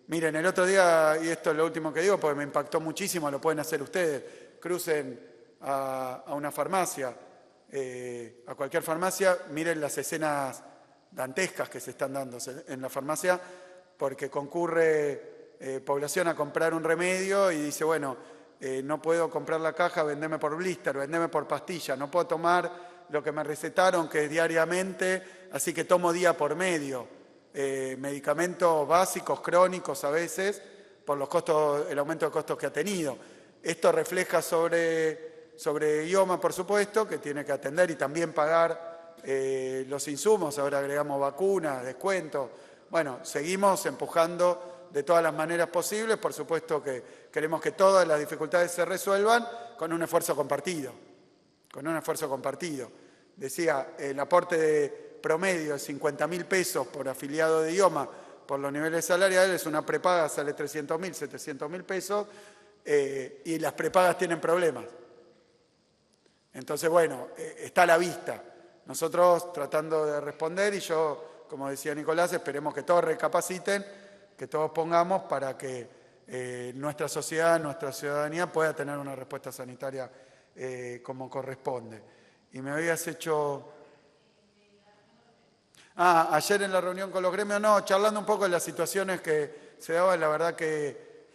miren, el otro día, y esto es lo último que digo porque me impactó muchísimo, lo pueden hacer ustedes, crucen a una farmacia, a cualquier farmacia, miren las escenas dantescas que se están dando en la farmacia, porque concurre población a comprar un remedio y dice, bueno, no puedo comprar la caja, vendeme por blister, vendeme por pastilla, no puedo tomar lo que me recetaron, que es diariamente, así que tomo día por medio. Medicamentos básicos, crónicos a veces, por los costos, el aumento de costos que ha tenido. Esto refleja sobre IOMA, por supuesto, que tiene que atender y también pagar los insumos. Ahora agregamos vacunas, descuentos. Bueno, seguimos empujando de todas las maneras posibles. Por supuesto que queremos que todas las dificultades se resuelvan con un esfuerzo compartido. Con un esfuerzo compartido. Decía, el aporte de promedio de 50.000 pesos por afiliado de IOMA por los niveles salariales, una prepaga sale 300.000, 700.000 pesos y las prepagas tienen problemas. Entonces, bueno, está a la vista. Nosotros tratando de responder y yo, como decía Nicolás, esperemos que todos recapaciten, que todos pongamos para que nuestra sociedad, nuestra ciudadanía pueda tener una respuesta sanitaria como corresponde. Y me habías hecho... ayer en la reunión con los gremios, no, charlando un poco de las situaciones que se daban, la verdad que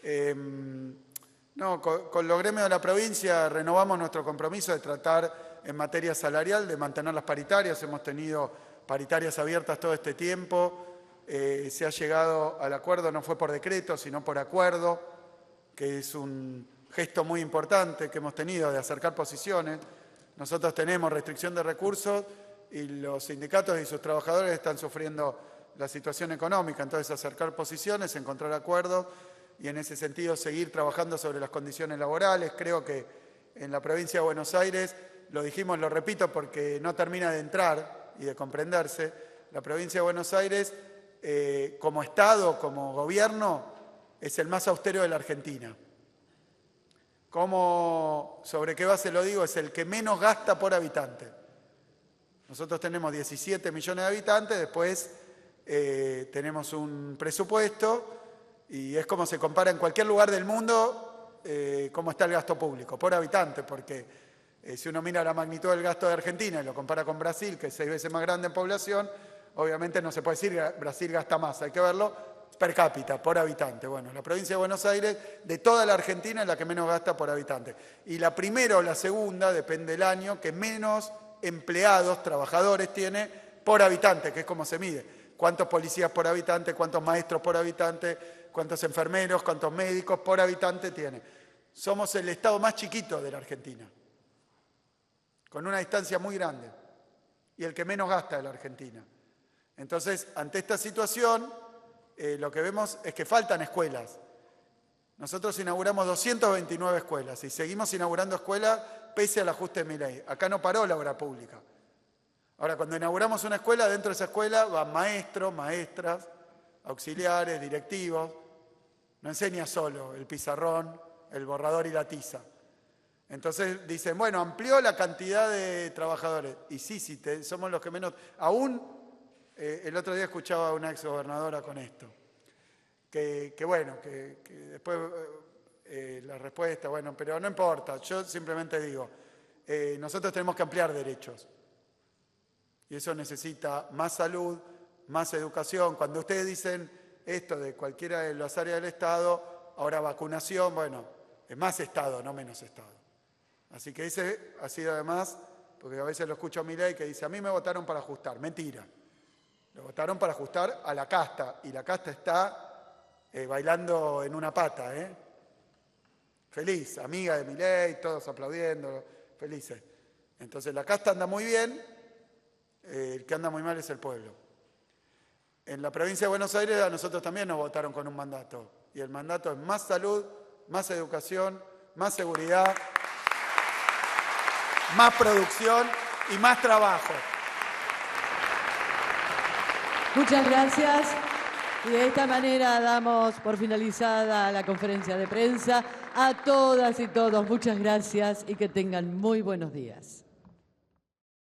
no, con los gremios de la provincia renovamos nuestro compromiso de tratar en materia salarial, de mantener las paritarias, hemos tenido paritarias abiertas todo este tiempo, se ha llegado al acuerdo, no fue por decreto, sino por acuerdo, que es un gesto muy importante que hemos tenido de acercar posiciones. Nosotros tenemos restricción de recursos y los sindicatos y sus trabajadores están sufriendo la situación económica, entonces acercar posiciones, encontrar acuerdos y en ese sentido seguir trabajando sobre las condiciones laborales. Creo que en la provincia de Buenos Aires, lo dijimos, lo repito porque no termina de entrar y de comprenderse, la provincia de Buenos Aires como Estado, como gobierno, es el más austero de la Argentina. ¿Sobre qué base lo digo? Es el que menos gasta por habitante. Nosotros tenemos 17 millones de habitantes, después tenemos un presupuesto y es como se compara en cualquier lugar del mundo cómo está el gasto público por habitante, porque si uno mira la magnitud del gasto de Argentina y lo compara con Brasil, que es 6 veces más grande en población, obviamente no se puede decir que Brasil gasta más, hay que verlo per cápita, por habitante. Bueno, la provincia de Buenos Aires, de toda la Argentina, es la que menos gasta por habitante. Y la primera o la segunda, depende del año, que menos empleados, trabajadores tiene por habitante, que es como se mide. ¿Cuántos policías por habitante, cuántos maestros por habitante, cuántos enfermeros, cuántos médicos por habitante tiene? Somos el estado más chiquito de la Argentina, con una distancia muy grande. y el que menos gasta de la Argentina. Entonces, ante esta situación, lo que vemos es que faltan escuelas. Nosotros inauguramos 229 escuelas y seguimos inaugurando escuelas pese al ajuste de Milei. Acá no paró la obra pública. Ahora, cuando inauguramos una escuela, dentro de esa escuela van maestros, maestras, auxiliares, directivos. No enseña solo el pizarrón, el borrador y la tiza. Entonces dicen, bueno, amplió la cantidad de trabajadores. Y sí, somos los que menos... Aún el otro día escuchaba a una exgobernadora con esto. Que después la respuesta, bueno, pero no importa. Yo simplemente digo, nosotros tenemos que ampliar derechos. Y eso necesita más salud, más educación. Cuando ustedes dicen esto de cualquiera de las áreas del Estado, ahora vacunación, bueno, es más Estado, no menos Estado. Así que ese ha sido además, porque a veces lo escucho a Milei que dice, a mí me votaron para ajustar. Mentira. Lo votaron para ajustar a la casta, y la casta está bailando en una pata, Feliz, amiga de Milei, todos aplaudiendo, felices. Entonces la casta anda muy bien, el que anda muy mal es el pueblo. En la provincia de Buenos Aires a nosotros también nos votaron con un mandato, y el mandato es más salud, más educación, más seguridad, más producción y más trabajo. Muchas gracias. Y de esta manera damos por finalizada la conferencia de prensa. A todas y todos, muchas gracias y que tengan muy buenos días.